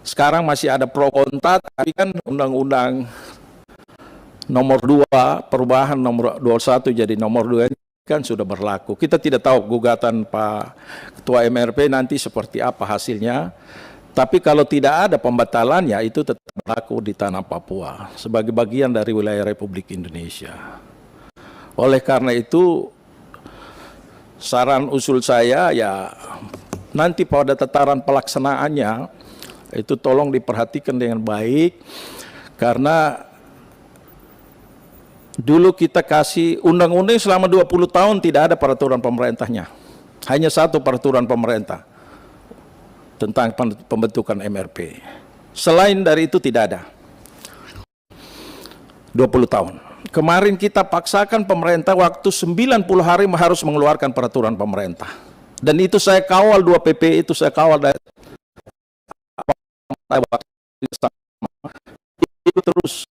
Sekarang masih ada pro kontra, tapi kan undang-undang nomor 2, perubahan nomor 21 jadi nomor 2 ini kan sudah berlaku. Kita tidak tahu gugatan Pak Ketua MRP nanti seperti apa hasilnya. Tapi kalau tidak ada pembatalan, ya itu tetap berlaku di tanah Papua sebagai bagian dari wilayah Republik Indonesia. Oleh karena itu, saran usul saya ya nanti pada tataran pelaksanaannya itu tolong diperhatikan dengan baik, karena dulu kita kasih undang-undang selama 20 tahun tidak ada peraturan pemerintahnya. Hanya satu peraturan pemerintah tentang pembentukan MRP. Selain dari itu tidak ada. 20 tahun. Kemarin kita paksakan pemerintah waktu 90 hari harus mengeluarkan peraturan pemerintah. Dan itu saya kawal 2 PP itu saya kawal dari itu terus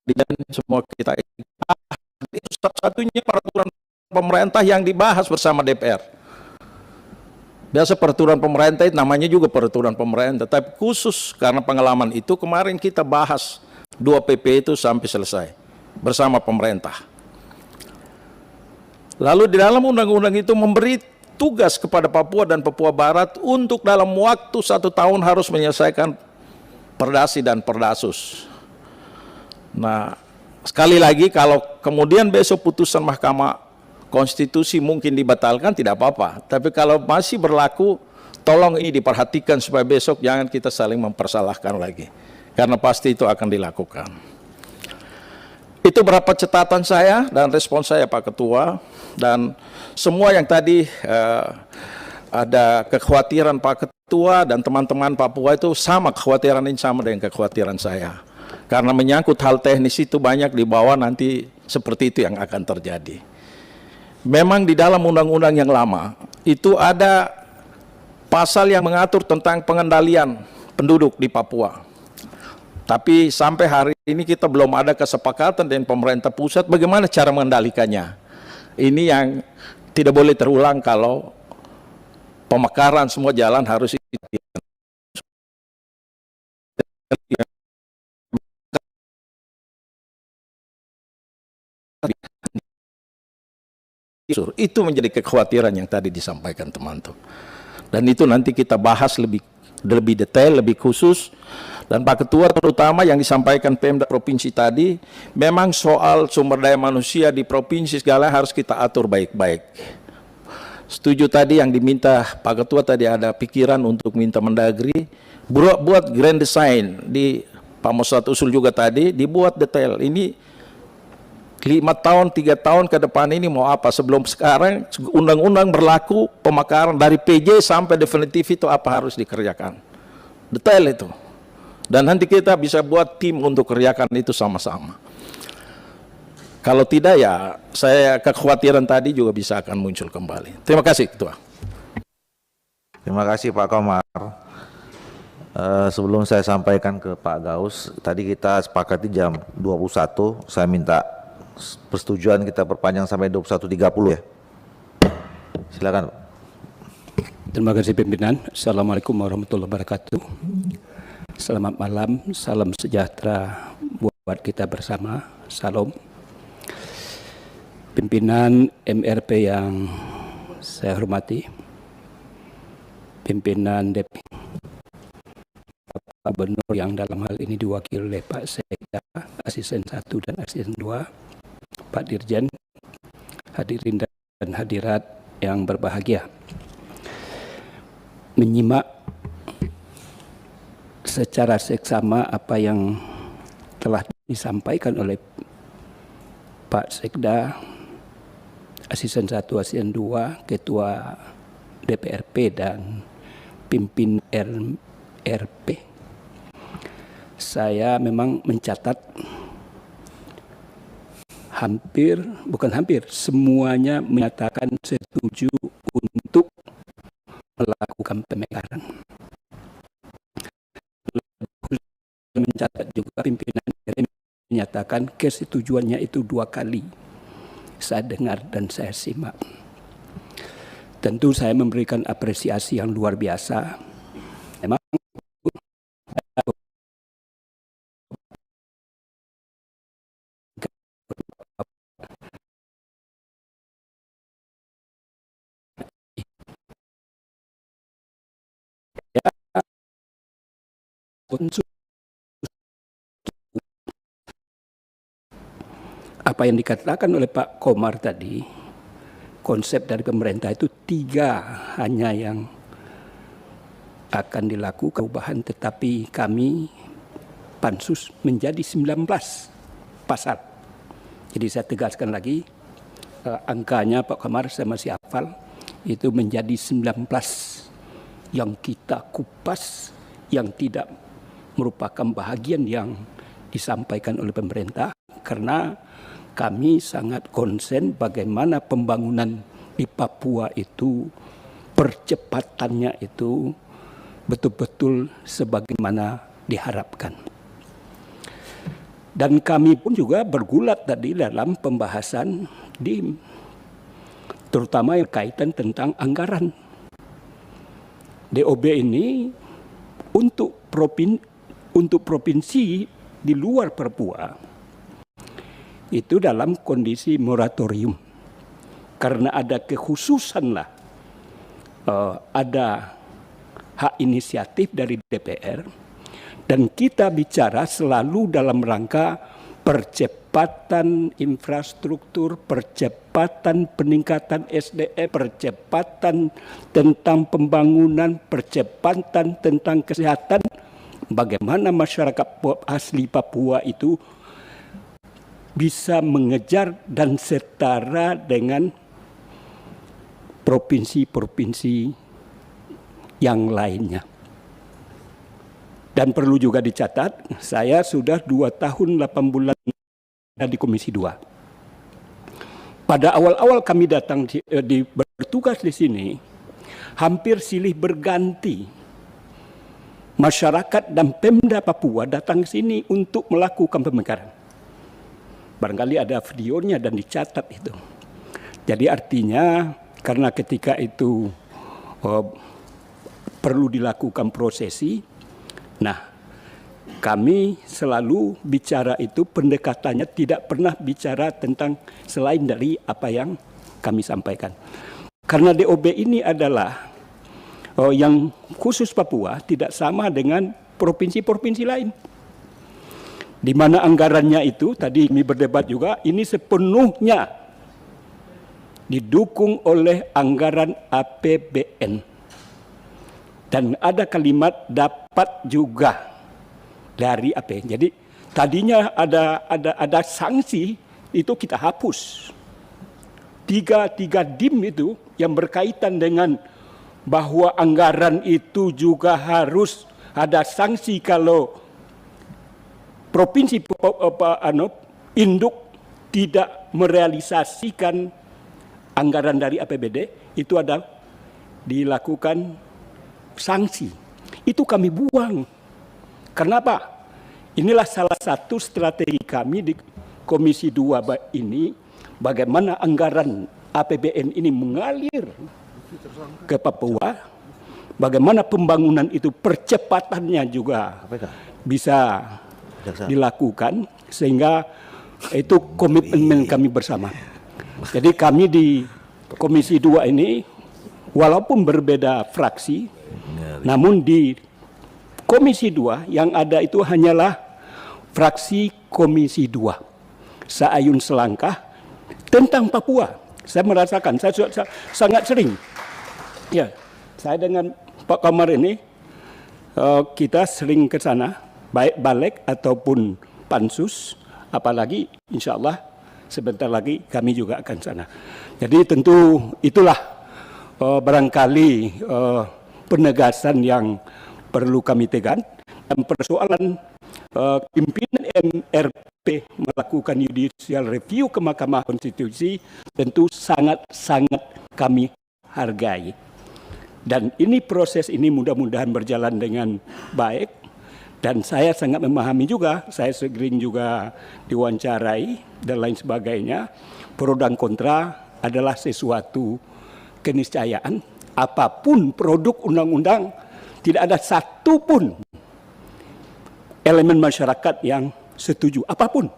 dan semua kita itu satu-satunya peraturan pemerintah yang dibahas bersama DPR. Biasa peraturan pemerintah itu namanya juga peraturan pemerintah, tapi khusus karena pengalaman itu kemarin kita bahas 2 PP itu sampai selesai bersama pemerintah. Lalu di dalam undang-undang itu memberi tugas kepada Papua dan Papua Barat untuk dalam waktu 1 tahun harus menyelesaikan perdasi dan perdasus. Nah, sekali lagi kalau kemudian besok putusan Mahkamah Konstitusi mungkin dibatalkan tidak apa-apa, tapi kalau masih berlaku tolong ini diperhatikan supaya besok jangan kita saling mempersalahkan lagi, karena pasti itu akan dilakukan. Itu berapa catatan saya dan respon saya Pak Ketua, dan semua yang tadi ada kekhawatiran Pak Ketua dan teman-teman Papua itu sama kekhawatiran ini, sama dengan kekhawatiran saya, karena menyangkut hal teknis itu banyak di bawah nanti seperti itu yang akan terjadi. Memang di dalam undang-undang yang lama itu ada pasal yang mengatur tentang pengendalian penduduk di Papua. Tapi sampai hari ini kita belum ada kesepakatan dengan pemerintah pusat bagaimana cara mengendalikannya. Ini yang tidak boleh terulang kalau pemekaran semua jalan harus itu menjadi kekhawatiran yang tadi disampaikan teman-teman. Dan itu nanti kita bahas lebih detail, lebih khusus. Dan Pak Ketua terutama yang disampaikan Pemda Provinsi tadi, memang soal sumber daya manusia di provinsi segala harus kita atur baik-baik. Setuju tadi yang diminta Pak Ketua tadi ada pikiran untuk minta Mendagri buat grand design di Pamosat usul juga tadi dibuat detail. Ini 5 tahun, 3 tahun ke depan ini mau apa? Sebelum sekarang undang-undang berlaku, pemekaran dari PJ sampai definitif itu apa harus dikerjakan. Detail itu. Dan nanti kita bisa buat tim untuk kerjakan itu sama-sama. Kalau tidak ya saya kekhawatiran tadi juga bisa akan muncul kembali. Terima kasih Ketua. Terima kasih Pak Komar. Sebelum saya sampaikan ke Pak Gaus, tadi kita sepakati jam 21, saya minta persetujuan kita perpanjang sampai 21.30 ya. Silakan. Terima kasih pimpinan. Assalamualaikum warahmatullahi wabarakatuh. Selamat malam, salam sejahtera buat kita bersama. Salam. Pimpinan MRP yang saya hormati, pimpinan DP Pak Gubernur yang dalam hal ini diwakili oleh Pak Sekda, Asisten 1 dan Asisten 2, Pak Dirjen, hadirin dan hadirat yang berbahagia. Menyimak secara seksama apa yang telah disampaikan oleh Pak Sekda, Asisten 1, Asisten 2, Ketua DPRP dan Pimpin RP. Saya memang mencatat semuanya menyatakan setuju untuk melakukan pemekaran. Mencatat juga menyatakan kesetujuannya itu 2 kali. Saya dengar dan saya simak. Tentu saya memberikan apresiasi yang luar biasa. Memang apa yang dikatakan oleh Pak Komar tadi, konsep dari pemerintah itu 3 hanya yang akan dilakukan perubahan, tetapi kami pansus menjadi 19 pasal. Jadi saya tegaskan lagi, angkanya Pak Komar saya masih hafal, itu menjadi 19 yang kita kupas, yang tidak merupakan bahagian yang disampaikan oleh pemerintah, karena kami sangat konsen bagaimana pembangunan di Papua itu, percepatannya itu betul-betul sebagaimana diharapkan. Dan kami pun juga bergulat tadi dalam pembahasan terutama yang kaitan tentang anggaran. DOB ini untuk provinsi di luar Papua itu dalam kondisi moratorium, karena ada kekhususan lah, ada hak inisiatif dari DPR, dan kita bicara selalu dalam rangka percepatan infrastruktur, percepatan peningkatan SDM, percepatan tentang pembangunan, percepatan tentang kesehatan, bagaimana masyarakat asli Papua itu bisa mengejar dan setara dengan provinsi-provinsi yang lainnya. Dan perlu juga dicatat, saya sudah 2 tahun 8 bulan di Komisi 2. Pada awal-awal kami datang bertugas di sini, hampir silih berganti. Masyarakat dan Pemda Papua datang ke sini untuk melakukan pemekaran. Barangkali ada videonya dan dicatat itu. Jadi artinya karena ketika itu perlu dilakukan prosesi, nah kami selalu bicara itu pendekatannya tidak pernah bicara tentang selain dari apa yang kami sampaikan. Karena DOB ini adalah yang khusus Papua tidak sama dengan provinsi-provinsi lain. Di mana anggarannya itu, tadi kami berdebat juga, ini sepenuhnya didukung oleh anggaran APBN. Dan ada kalimat dapat juga dari AP. Jadi tadinya ada sanksi, itu kita hapus. Tiga dim itu yang berkaitan dengan bahwa anggaran itu juga harus ada sanksi kalau provinsi induk tidak merealisasikan anggaran dari APBD, itu ada dilakukan sanksi. Itu kami buang. Kenapa? Inilah salah satu strategi kami di Komisi 2 ini, bagaimana anggaran APBN ini mengalir ke Papua, bagaimana pembangunan itu percepatannya juga bisa dilakukan, sehingga itu komitmen kami bersama. Jadi kami di Komisi 2 ini walaupun berbeda fraksi, namun di Komisi 2 yang ada itu hanyalah fraksi Komisi 2 seayun selangkah tentang Papua. Saya merasakan, saya sangat sering, ya, saya dengan Pak Komar ini kita sering ke sana, baik balik ataupun pansus, apalagi insya Allah sebentar lagi kami juga akan sana. Jadi tentu itulah barangkali penegasan yang perlu kami tekan, dan persoalan pimpinan MRP melakukan judicial review ke Mahkamah Konstitusi tentu sangat-sangat kami hargai. Dan ini proses ini mudah-mudahan berjalan dengan baik. Dan saya sangat memahami juga, saya sering juga diwawancarai dan lain sebagainya. Pro dan kontra adalah sesuatu keniscayaan. Apapun produk undang-undang, tidak ada satu pun elemen masyarakat yang setuju, apapun.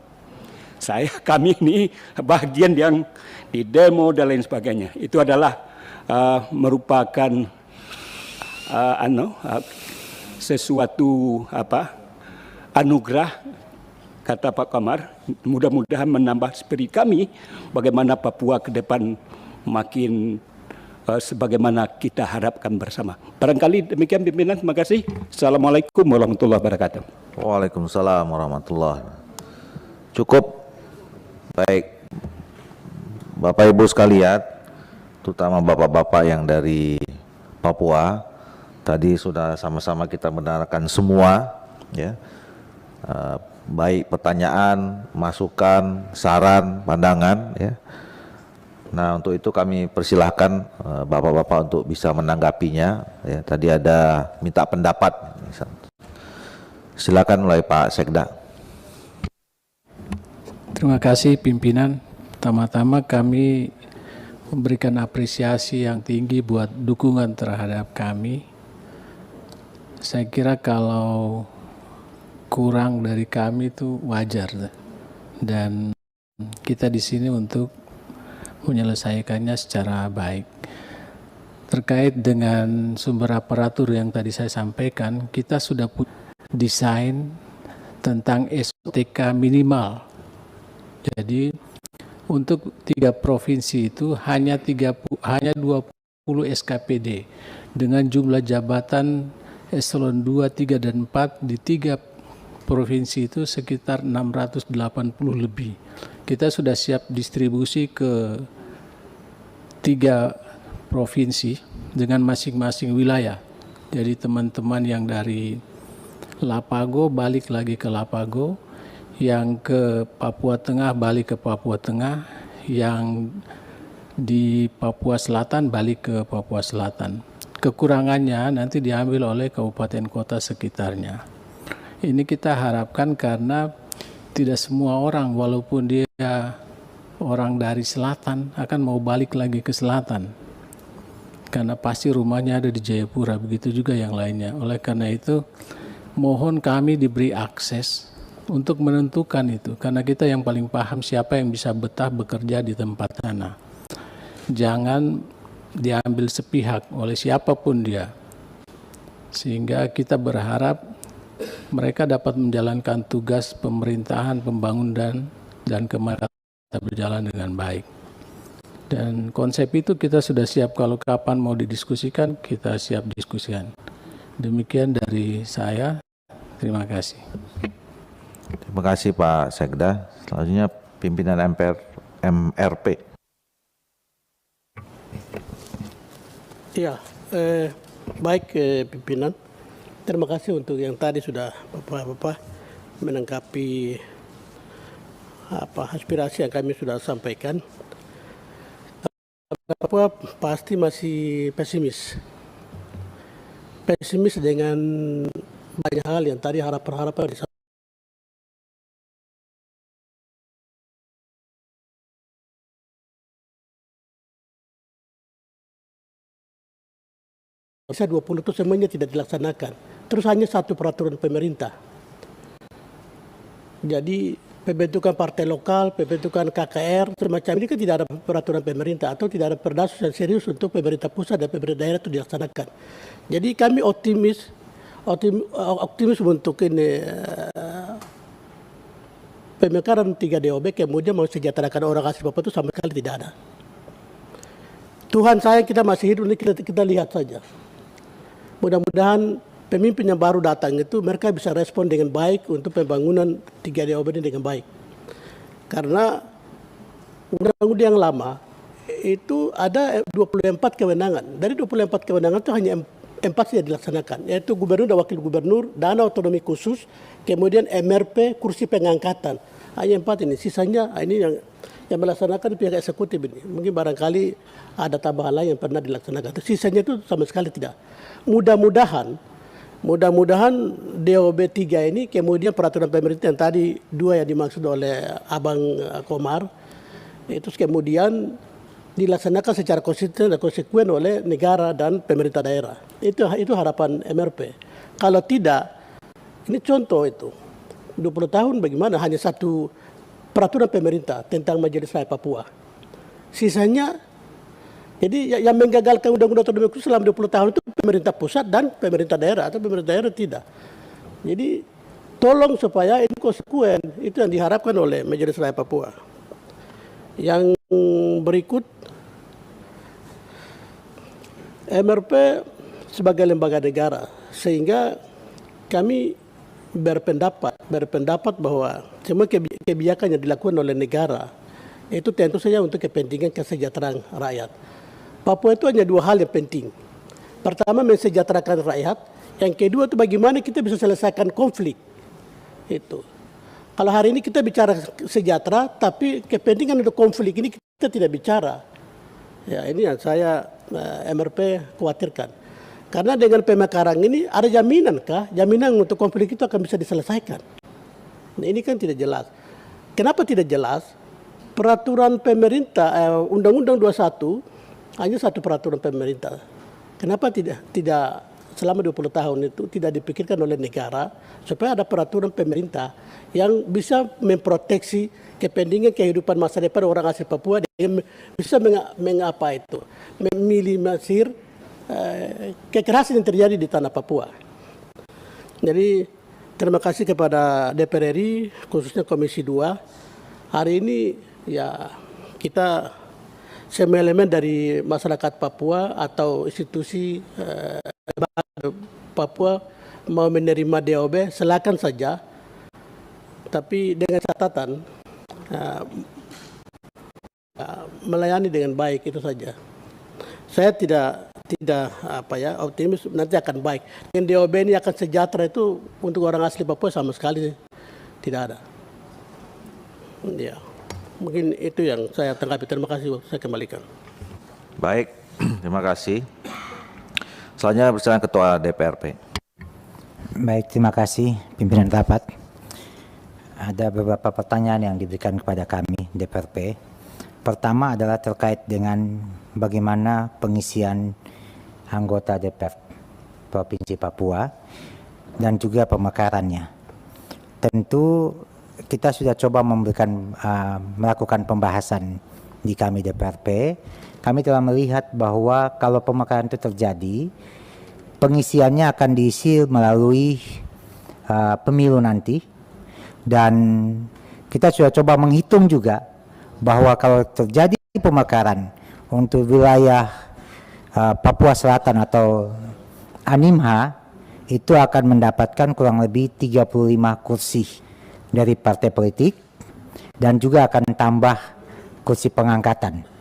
Kami ini bagian yang di demo dan lain sebagainya. Itu adalah merupakan sesuatu anugerah, kata Pak Kamar. Mudah-mudahan menambah spirit kami bagaimana Papua ke depan makin sebagaimana kita harapkan bersama. Barangkali demikian pimpinan, terima kasih. Assalamualaikum warahmatullahi wabarakatuh. Waalaikumsalam warahmatullahi wabarakatuh. Cukup. Baik, Bapak Ibu sekalian, terutama Bapak-Bapak yang dari Papua, tadi sudah sama-sama kita mendengarkan semua, ya, baik pertanyaan, masukan, saran, pandangan, ya. Nah, untuk itu kami persilahkan Bapak-Bapak untuk bisa menanggapinya. Ya, tadi ada minta pendapat. Silakan mulai Pak Sekda. Terima kasih pimpinan. Pertama-tama kami memberikan apresiasi yang tinggi buat dukungan terhadap kami. Saya kira kalau kurang dari kami itu wajar, dan kita di sini untuk menyelesaikannya secara baik. Terkait dengan sumber aparatur yang tadi saya sampaikan, kita sudah punya desain tentang SOTK minimal. Jadi untuk 3 provinsi itu hanya 20 SKPD dengan jumlah jabatan eselon 2, 3, dan 4 di 3 provinsi itu sekitar 680 lebih. Kita sudah siap distribusi ke 3 provinsi dengan masing-masing wilayah. Jadi teman-teman yang dari Lapago balik lagi ke Lapago, yang ke Papua Tengah balik ke Papua Tengah, yang di Papua Selatan balik ke Papua Selatan. Kekurangannya nanti diambil oleh kabupaten kota sekitarnya. Ini kita harapkan karena tidak semua orang, walaupun dia orang dari selatan, akan mau balik lagi ke selatan. Karena pasti rumahnya ada di Jayapura, begitu juga yang lainnya. Oleh karena itu, mohon kami diberi akses untuk menentukan itu, karena kita yang paling paham siapa yang bisa betah bekerja di tempat sana. Jangan diambil sepihak oleh siapapun dia, sehingga kita berharap mereka dapat menjalankan tugas pemerintahan, pembangunan, dan kemasyarakatan berjalan dengan baik. Dan konsep itu kita sudah siap, kalau kapan mau didiskusikan, kita siap diskusikan. Demikian dari saya, terima kasih. Terima kasih Pak Sekda. Selanjutnya pimpinan MRP. Ya, baik pimpinan. Terima kasih untuk yang tadi sudah Bapak-Bapak menanggapi aspirasi yang kami sudah sampaikan. Papua pasti masih pesimis dengan banyak hal yang tadi harapan disampaikan. Bisa 20 itu semuanya tidak dilaksanakan. Terus hanya satu peraturan pemerintah. Jadi pembentukan partai lokal, pembentukan KKR, semacam ini kan tidak ada peraturan pemerintah atau tidak ada perdasus yang serius untuk pemerintah pusat dan pemerintah daerah itu dilaksanakan. Jadi kami optimis untuk ini pemekaran 3 DOB kemudian mau sejahterakan orang asli Papua itu sama sekali tidak ada. Tuhan saya kita masih hidup ini kita lihat saja. Mudah-mudahan pemimpin yang baru datang itu mereka bisa respon dengan baik untuk pembangunan 3 DOB ini dengan baik. Karena undang-undang yang lama itu ada 24 kewenangan. Dari 24 kewenangan itu hanya 4 saja dilaksanakan, yaitu gubernur dan wakil gubernur, dana otonomi khusus, kemudian MRP, kursi pengangkatan. Hanya 4 ini. Sisanya ini yang melaksanakan pihak eksekutif ini. Mungkin barangkali ada tambahan lain yang pernah dilaksanakan. Sisanya itu sama sekali tidak. Mudah-mudahan Mudah-mudahan DOB 3 ini kemudian peraturan pemerintah yang tadi 2 yang dimaksud oleh Abang Komar itu kemudian dilaksanakan secara konsisten dan konsekuen oleh negara dan pemerintah daerah. Itu harapan MRP. Kalau tidak, ini contoh itu. 20 tahun bagaimana hanya satu peraturan pemerintah tentang Majelis Rakyat Papua. Sisanya, jadi yang menggagalkan undang-undang otonomi khusus selama 20 tahun itu pemerintah pusat dan pemerintah daerah, atau pemerintah daerah tidak. Jadi tolong supaya ini konsekuen, itu yang diharapkan oleh Majelis Rakyat Papua. Yang berikut, MRP sebagai lembaga negara, sehingga kami berpendapat bahwa semua kebijakan yang dilakukan oleh negara itu tentu saja untuk kepentingan kesejahteraan rakyat. Papua itu hanya 2 hal yang penting. Pertama, mensejahterakan rakyat. Yang kedua itu bagaimana kita bisa selesaikan konflik. Itu. Kalau hari ini kita bicara sejahtera, tapi kepentingan untuk konflik ini kita tidak bicara. Ya, ini yang saya MRP khawatirkan. Karena dengan pemekaran ini ada jaminan untuk konflik itu akan bisa diselesaikan. Nah, ini kan tidak jelas. Kenapa tidak jelas? Peraturan pemerintah, Undang-Undang 21 hanya satu peraturan pemerintah. Kenapa tidak selama 20 tahun itu tidak dipikirkan oleh negara supaya ada peraturan pemerintah yang bisa memproteksi kepentingan kehidupan masa depan orang asli Papua, dan bisa meminimalisir kekerasan yang terjadi di tanah Papua. Jadi terima kasih kepada DPR RI, khususnya Komisi 2. Hari ini ya kita semua elemen dari masyarakat Papua atau institusi Papua mau menerima DOB, silakan saja, tapi dengan catatan melayani dengan baik, itu saja. Saya tidak optimis nanti akan baik. Dengan DOB ini akan sejahtera itu untuk orang asli Papua sama sekali tidak ada. Ya, mungkin itu yang saya tanggapi. Terima kasih, saya kembalikan. Baik, terima kasih. Selanjutnya bersilakan Ketua DPRP. Baik, terima kasih pimpinan rapat. Ada beberapa pertanyaan yang diberikan kepada kami DPRP. Pertama adalah terkait dengan bagaimana pengisian anggota DPR Provinsi Papua dan juga pemekarannya. Tentu kita sudah coba melakukan pembahasan di kami DPRP. Kami telah melihat bahwa kalau pemekaran itu terjadi, pengisiannya akan diisi melalui pemilu nanti, dan kita sudah coba menghitung juga bahwa kalau terjadi pemekaran untuk wilayah Papua Selatan atau Animha, itu akan mendapatkan kurang lebih 35 kursi dari partai politik dan juga akan tambah kursi pengangkatan.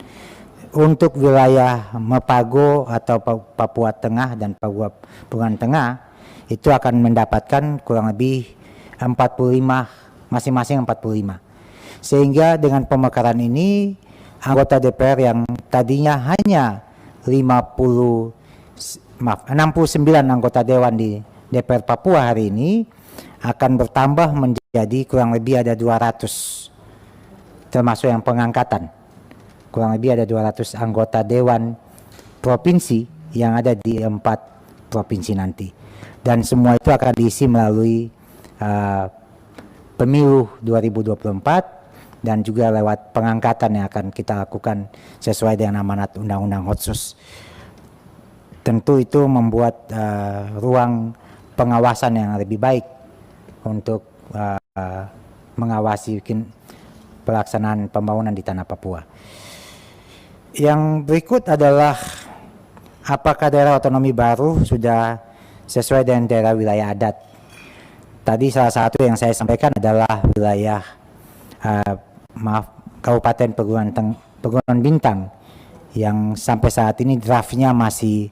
Untuk wilayah Mepago atau Papua Tengah dan Papua Pegunungan Tengah itu akan mendapatkan kurang lebih 45, masing-masing 45. Sehingga dengan pemekaran ini anggota DPR yang tadinya hanya 69 anggota dewan di DPR Papua hari ini akan bertambah menjadi kurang lebih ada 200, termasuk yang pengangkatan. Kurang lebih ada 200 anggota dewan provinsi yang ada di 4 provinsi nanti. Dan semua itu akan diisi melalui pemilu 2024 dan juga lewat pengangkatan yang akan kita lakukan sesuai dengan amanat Undang-Undang Otsus. Tentu itu membuat ruang pengawasan yang lebih baik untuk mengawasi pelaksanaan pembangunan di tanah Papua. Yang berikut adalah apakah daerah otonomi baru sudah sesuai dengan daerah wilayah adat. Tadi salah satu yang saya sampaikan adalah wilayah Kabupaten Pegunungan Bintang yang sampai saat ini draftnya masih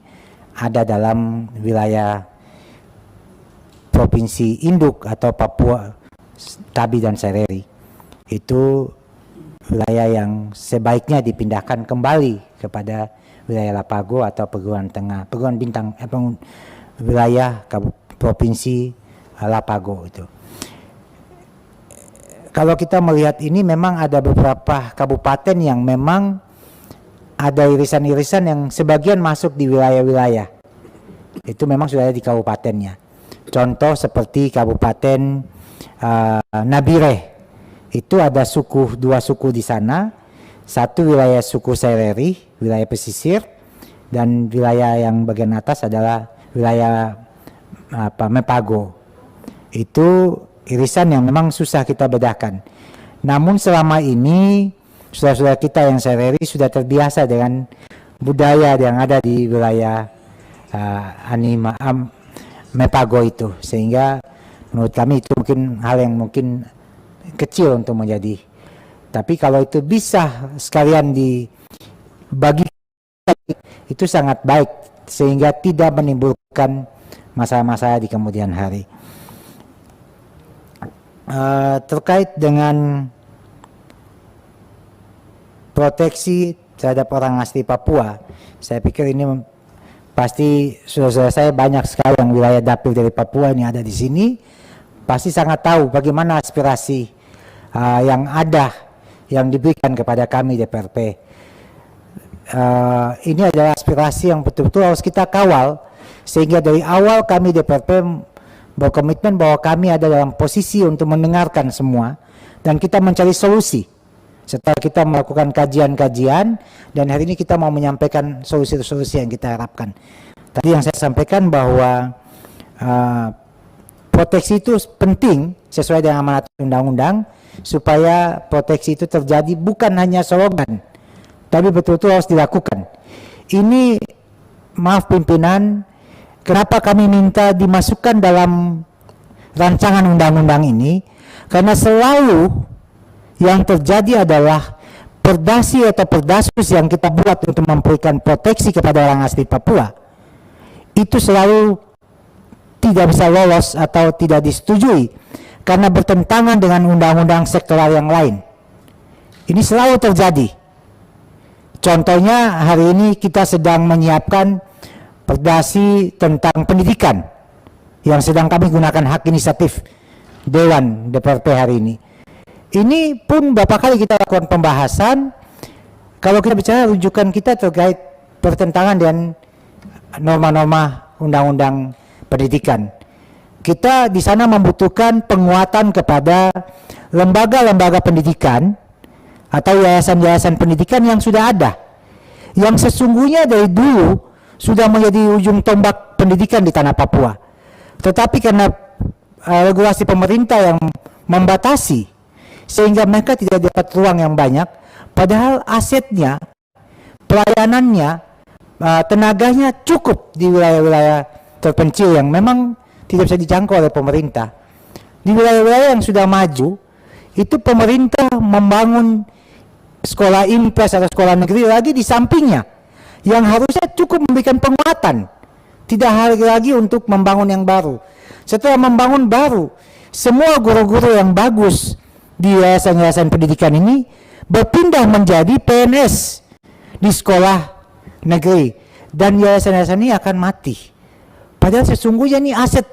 ada dalam wilayah Provinsi Induk atau Papua Tabi dan Sereri. Itu wilayah yang sebaiknya dipindahkan kembali kepada wilayah Lapago atau Pegunungan Tengah, Pegunungan Bintang, wilayah Provinsi Lapago itu. Kalau kita melihat ini memang ada beberapa kabupaten yang memang ada irisan-irisan yang sebagian masuk di wilayah-wilayah. Itu memang sudah ada di kabupatennya. Contoh seperti Kabupaten Nabire. Itu ada dua suku di sana. Satu wilayah suku Sereri, wilayah pesisir, dan wilayah yang bagian atas adalah wilayah Mepago. Itu irisan yang memang susah kita bedakan. Namun selama ini saudara-saudara kita yang Sereri sudah terbiasa dengan budaya yang ada di wilayah Mepago itu, sehingga menurut kami itu mungkin hal yang mungkin kecil untuk menjadi. Tapi kalau itu bisa sekalian dibagi, itu sangat baik sehingga tidak menimbulkan masalah-masalah di kemudian hari. Terkait dengan proteksi terhadap orang asli Papua, saya pikir ini pasti saudara saya banyak sekali yang wilayah dapil dari Papua ini ada di sini, pasti sangat tahu bagaimana aspirasi yang ada yang diberikan kepada kami DPRP. Ini adalah aspirasi yang betul-betul harus kita kawal, sehingga dari awal kami DPRP berkomitmen bahwa kami ada dalam posisi untuk mendengarkan semua dan kita mencari solusi. Setelah kita melakukan kajian-kajian dan hari ini kita mau menyampaikan solusi-solusi yang kita harapkan. Tadi yang saya sampaikan bahwa proteksi itu penting sesuai dengan amanat undang-undang, supaya proteksi itu terjadi bukan hanya slogan, tapi betul-betul harus dilakukan. Ini, maaf pimpinan, kenapa kami minta dimasukkan dalam rancangan undang-undang ini, karena selalu yang terjadi adalah perdasi atau perdasus yang kita buat untuk memberikan proteksi kepada orang asli Papua, itu selalu tidak bisa lolos atau tidak disetujui karena bertentangan dengan undang-undang sektoral yang lain. Ini selalu terjadi. Contohnya hari ini kita sedang menyiapkan perdasi tentang pendidikan yang sedang kami gunakan hak inisiatif Dewan DPRP hari ini. Ini pun beberapa kali kita lakukan pembahasan. Kalau kita bicara rujukan kita terkait bertentangan dengan norma-norma undang-undang pendidikan, kita di sana membutuhkan penguatan kepada lembaga-lembaga pendidikan atau yayasan-yayasan pendidikan yang sudah ada, yang sesungguhnya dari dulu sudah menjadi ujung tombak pendidikan di tanah Papua. Tetapi karena regulasi pemerintah yang membatasi, sehingga mereka tidak dapat ruang yang banyak, padahal asetnya, pelayanannya, tenaganya cukup di wilayah-wilayah terpencil yang memang tidak bisa dijangkau oleh pemerintah. Di wilayah-wilayah yang sudah maju, itu pemerintah membangun sekolah impres atau sekolah negeri lagi di sampingnya, yang harusnya cukup memberikan penguatan, tidak lagi untuk membangun yang baru. Setelah membangun baru, semua guru-guru yang bagus di yayasan-yayasan pendidikan ini berpindah menjadi PNS di sekolah negeri, dan yayasan-yayasan ini akan mati. Padahal sesungguhnya ini aset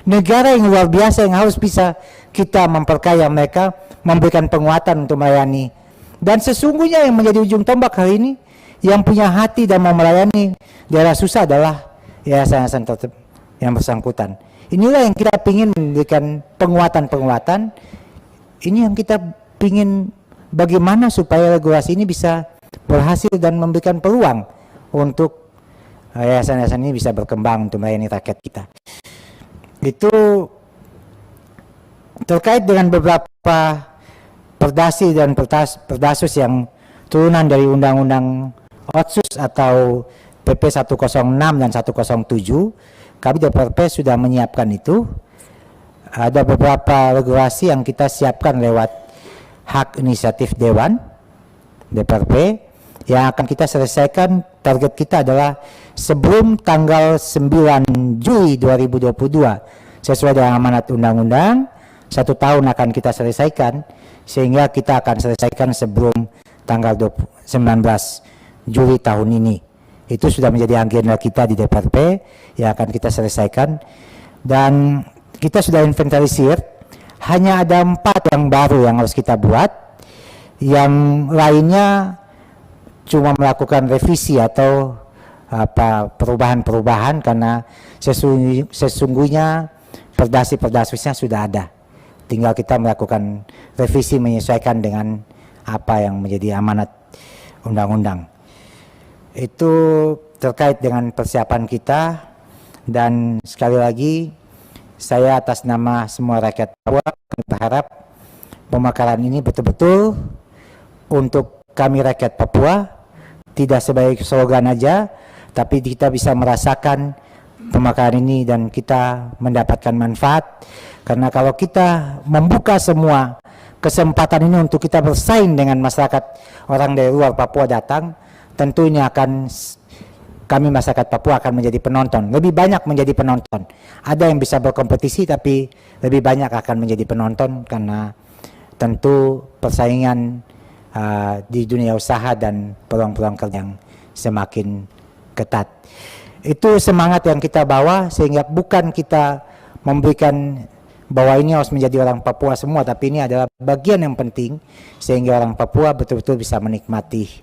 negara yang luar biasa yang harus bisa kita memperkaya mereka, memberikan penguatan untuk melayani. Dan sesungguhnya yang menjadi ujung tombak hari ini, yang punya hati dan mau melayani daerah susah adalah yayasan-yayasan yang bersangkutan. Inilah yang kita ingin memberikan penguatan-penguatan. Ini yang kita ingin bagaimana supaya regulasi ini bisa berhasil dan memberikan peluang untuk yayasan-yayasan ini bisa berkembang untuk melayani rakyat kita. Itu terkait dengan beberapa perdasi dan perdasus yang turunan dari Undang-Undang Otsus atau PP 106 dan 107, kami DPRP sudah menyiapkan itu. Ada beberapa regulasi yang kita siapkan lewat hak inisiatif Dewan DPRP yang akan kita selesaikan. Target kita adalah sebelum tanggal 9 Juli 2022 sesuai dengan amanat undang-undang. 1 tahun akan kita selesaikan, sehingga kita akan selesaikan sebelum tanggal 19 Juli tahun ini. Itu sudah menjadi agenda kita di DPRP yang akan kita selesaikan. Dan kita sudah inventarisir, hanya ada 4 yang baru yang harus kita buat, yang lainnya cuma melakukan revisi atau perubahan-perubahan, karena sesungguhnya perdasi-perdasisnya sudah ada. Tinggal kita melakukan revisi menyesuaikan dengan apa yang menjadi amanat undang-undang. Itu terkait dengan persiapan kita, dan sekali lagi saya atas nama semua rakyat Papua berharap pemekaran ini betul-betul untuk kami rakyat Papua, tidak sebagai slogan aja, tapi kita bisa merasakan pemekaran ini dan kita mendapatkan manfaat. Karena kalau kita membuka semua kesempatan ini untuk kita bersaing dengan masyarakat orang dari luar Papua datang, tentu ini akan kami masyarakat Papua akan menjadi penonton, lebih banyak menjadi penonton. Ada yang bisa berkompetisi, tapi lebih banyak akan menjadi penonton, karena tentu persaingan di dunia usaha dan peluang-peluang kerja yang semakin ketat. Itu semangat yang kita bawa, sehingga bukan kita memberikan bahwa ini harus menjadi orang Papua semua, tapi ini adalah bagian yang penting sehingga orang Papua betul-betul bisa menikmati.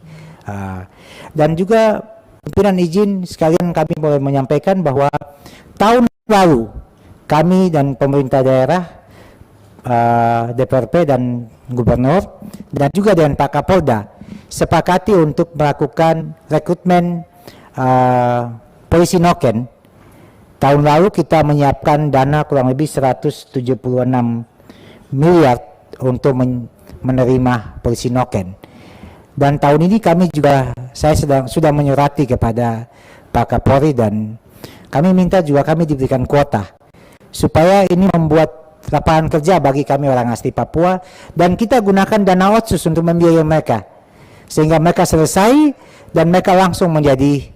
Dan juga pimpinan izin sekalian, kami boleh menyampaikan bahwa tahun lalu kami dan pemerintah daerah, DPRP dan Gubernur, dan juga dengan Pak Kapolda sepakati untuk melakukan rekrutmen polisi noken. Tahun lalu kita menyiapkan dana kurang lebih 176 miliar untuk menerima polisi noken. Dan tahun ini kami juga, saya sudah menyurati kepada Pak Kapolri, dan kami minta juga kami diberikan kuota supaya ini membuat lapangan kerja bagi kami orang asli Papua, dan kita gunakan dana otsus untuk membiayai mereka sehingga mereka selesai dan mereka langsung menjadi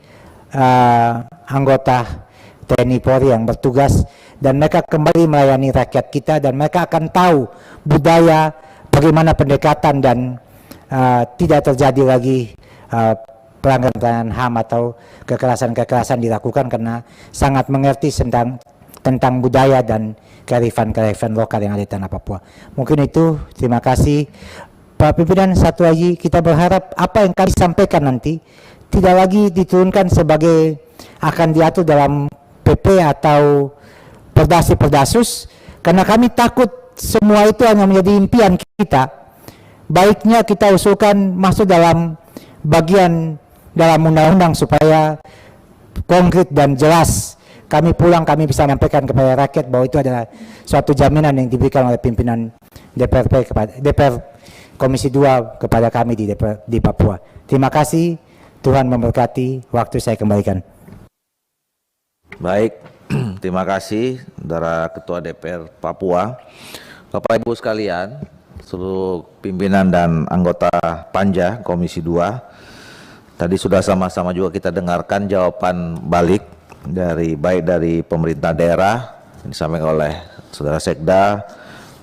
anggota TNI Polri yang bertugas, dan mereka kembali melayani rakyat kita, dan mereka akan tahu budaya bagaimana pendekatan, dan tidak terjadi lagi pelanggaran HAM atau kekerasan-kekerasan dilakukan, karena sangat mengerti tentang budaya dan kearifan-kearifan lokal yang ada di tanah Papua. Mungkin itu, terima kasih Pak Pimpinan. Satu lagi, kita berharap apa yang kami sampaikan nanti tidak lagi diturunkan sebagai akan diatur dalam PP atau perdasi-perdasus, karena kami takut semua itu hanya menjadi impian kita. Baiknya kita usulkan masuk dalam bagian dalam undang-undang supaya konkret dan jelas. Kami pulang, kami bisa menyampaikan kepada rakyat bahwa itu adalah suatu jaminan yang diberikan oleh pimpinan DPRP kepada DPR Komisi 2 kepada kami di Papua. Terima kasih, Tuhan memberkati. Waktu saya kembalikan. Baik, terima kasih Saudara Ketua DPR Papua. Bapak Ibu sekalian, seluruh pimpinan dan anggota Panja Komisi 2, tadi sudah sama-sama juga kita dengarkan jawaban balik baik dari pemerintah daerah yang disampaikan oleh Saudara Sekda,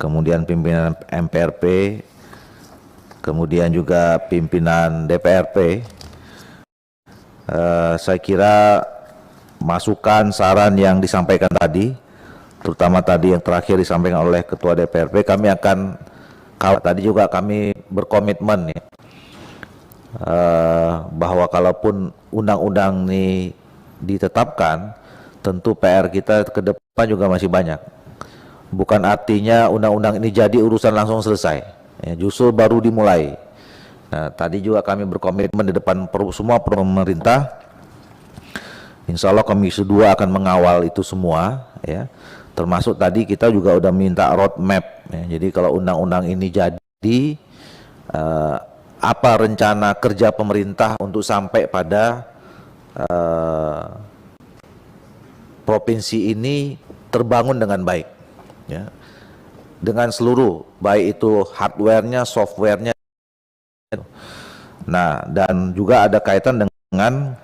kemudian pimpinan MPRP, kemudian juga pimpinan DPRP. Saya kira masukan, saran yang disampaikan tadi, terutama tadi yang terakhir disampaikan oleh Ketua DPRP, kami akan, kalau tadi juga kami berkomitmen ya, bahwa kalaupun undang-undang ini ditetapkan, tentu PR kita ke depan juga masih banyak. Bukan artinya undang-undang ini jadi urusan langsung selesai, ya, justru baru dimulai. Nah, tadi juga kami berkomitmen di depan semua pemerintah. Insya Allah Komisi 2 akan mengawal itu semua, ya. Termasuk tadi kita juga udah minta roadmap, ya. Jadi kalau undang-undang ini jadi, apa rencana kerja pemerintah untuk sampai pada provinsi ini terbangun dengan baik, ya. Dengan seluruh, baik itu hardware-nya, software-nya. Nah, dan juga ada kaitan dengan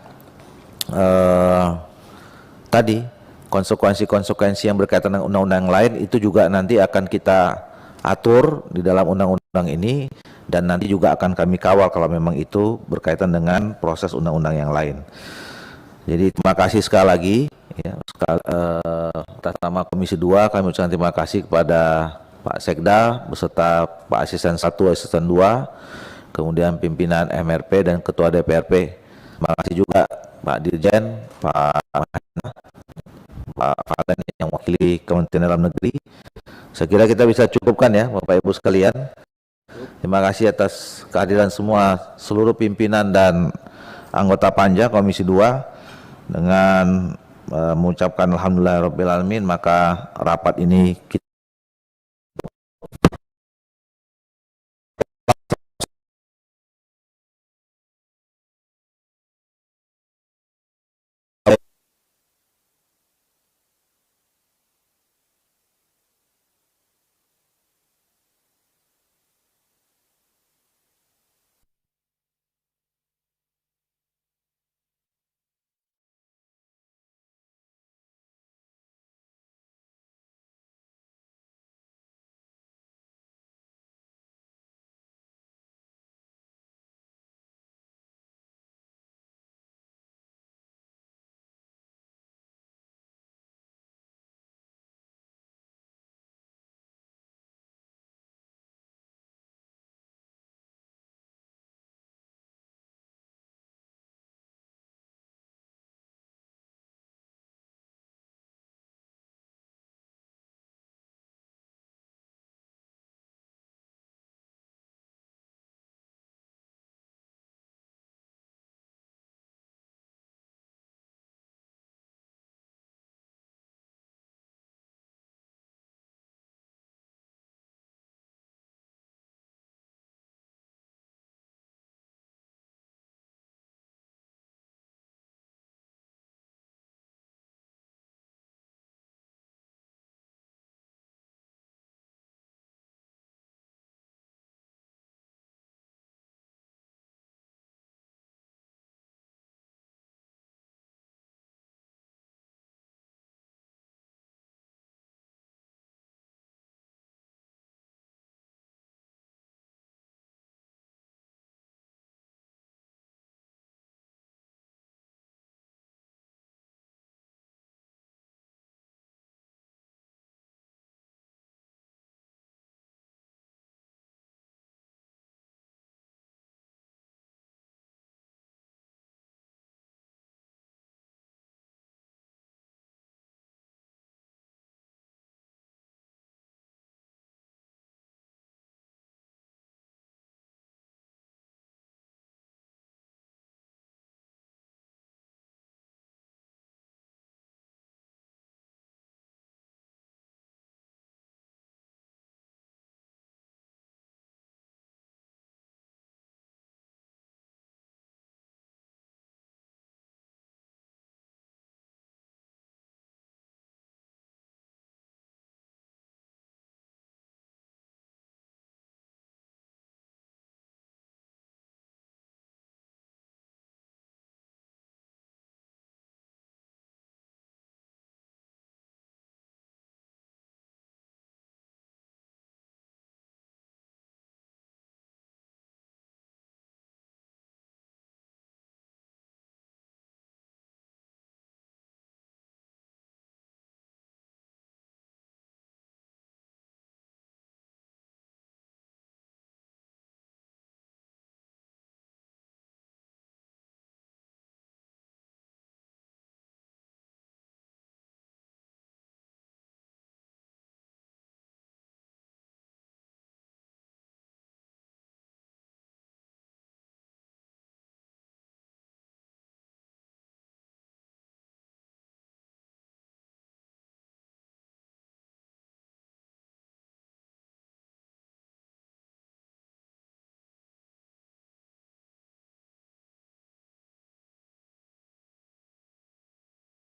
tadi konsekuensi-konsekuensi yang berkaitan dengan undang-undang lain, itu juga nanti akan kita atur di dalam undang-undang ini, dan nanti juga akan kami kawal kalau memang itu berkaitan dengan proses undang-undang yang lain. Jadi terima kasih sekali lagi Ya, atas nama Komisi 2 kami ucapkan terima kasih kepada Pak Sekda beserta Pak Asisten 1, Asisten 2, kemudian pimpinan MRP dan Ketua DPRP. Terima kasih juga Pak Dirjen, Pak Mahena, Pak Fadlan yang mewakili Kementerian Dalam Negeri. Saya kira kita bisa cukupkan ya Bapak Ibu sekalian. Terima kasih atas kehadiran semua seluruh pimpinan dan anggota Panja Komisi 2. Dengan mengucapkan alhamdulillahirabbil alamin, maka rapat ini kita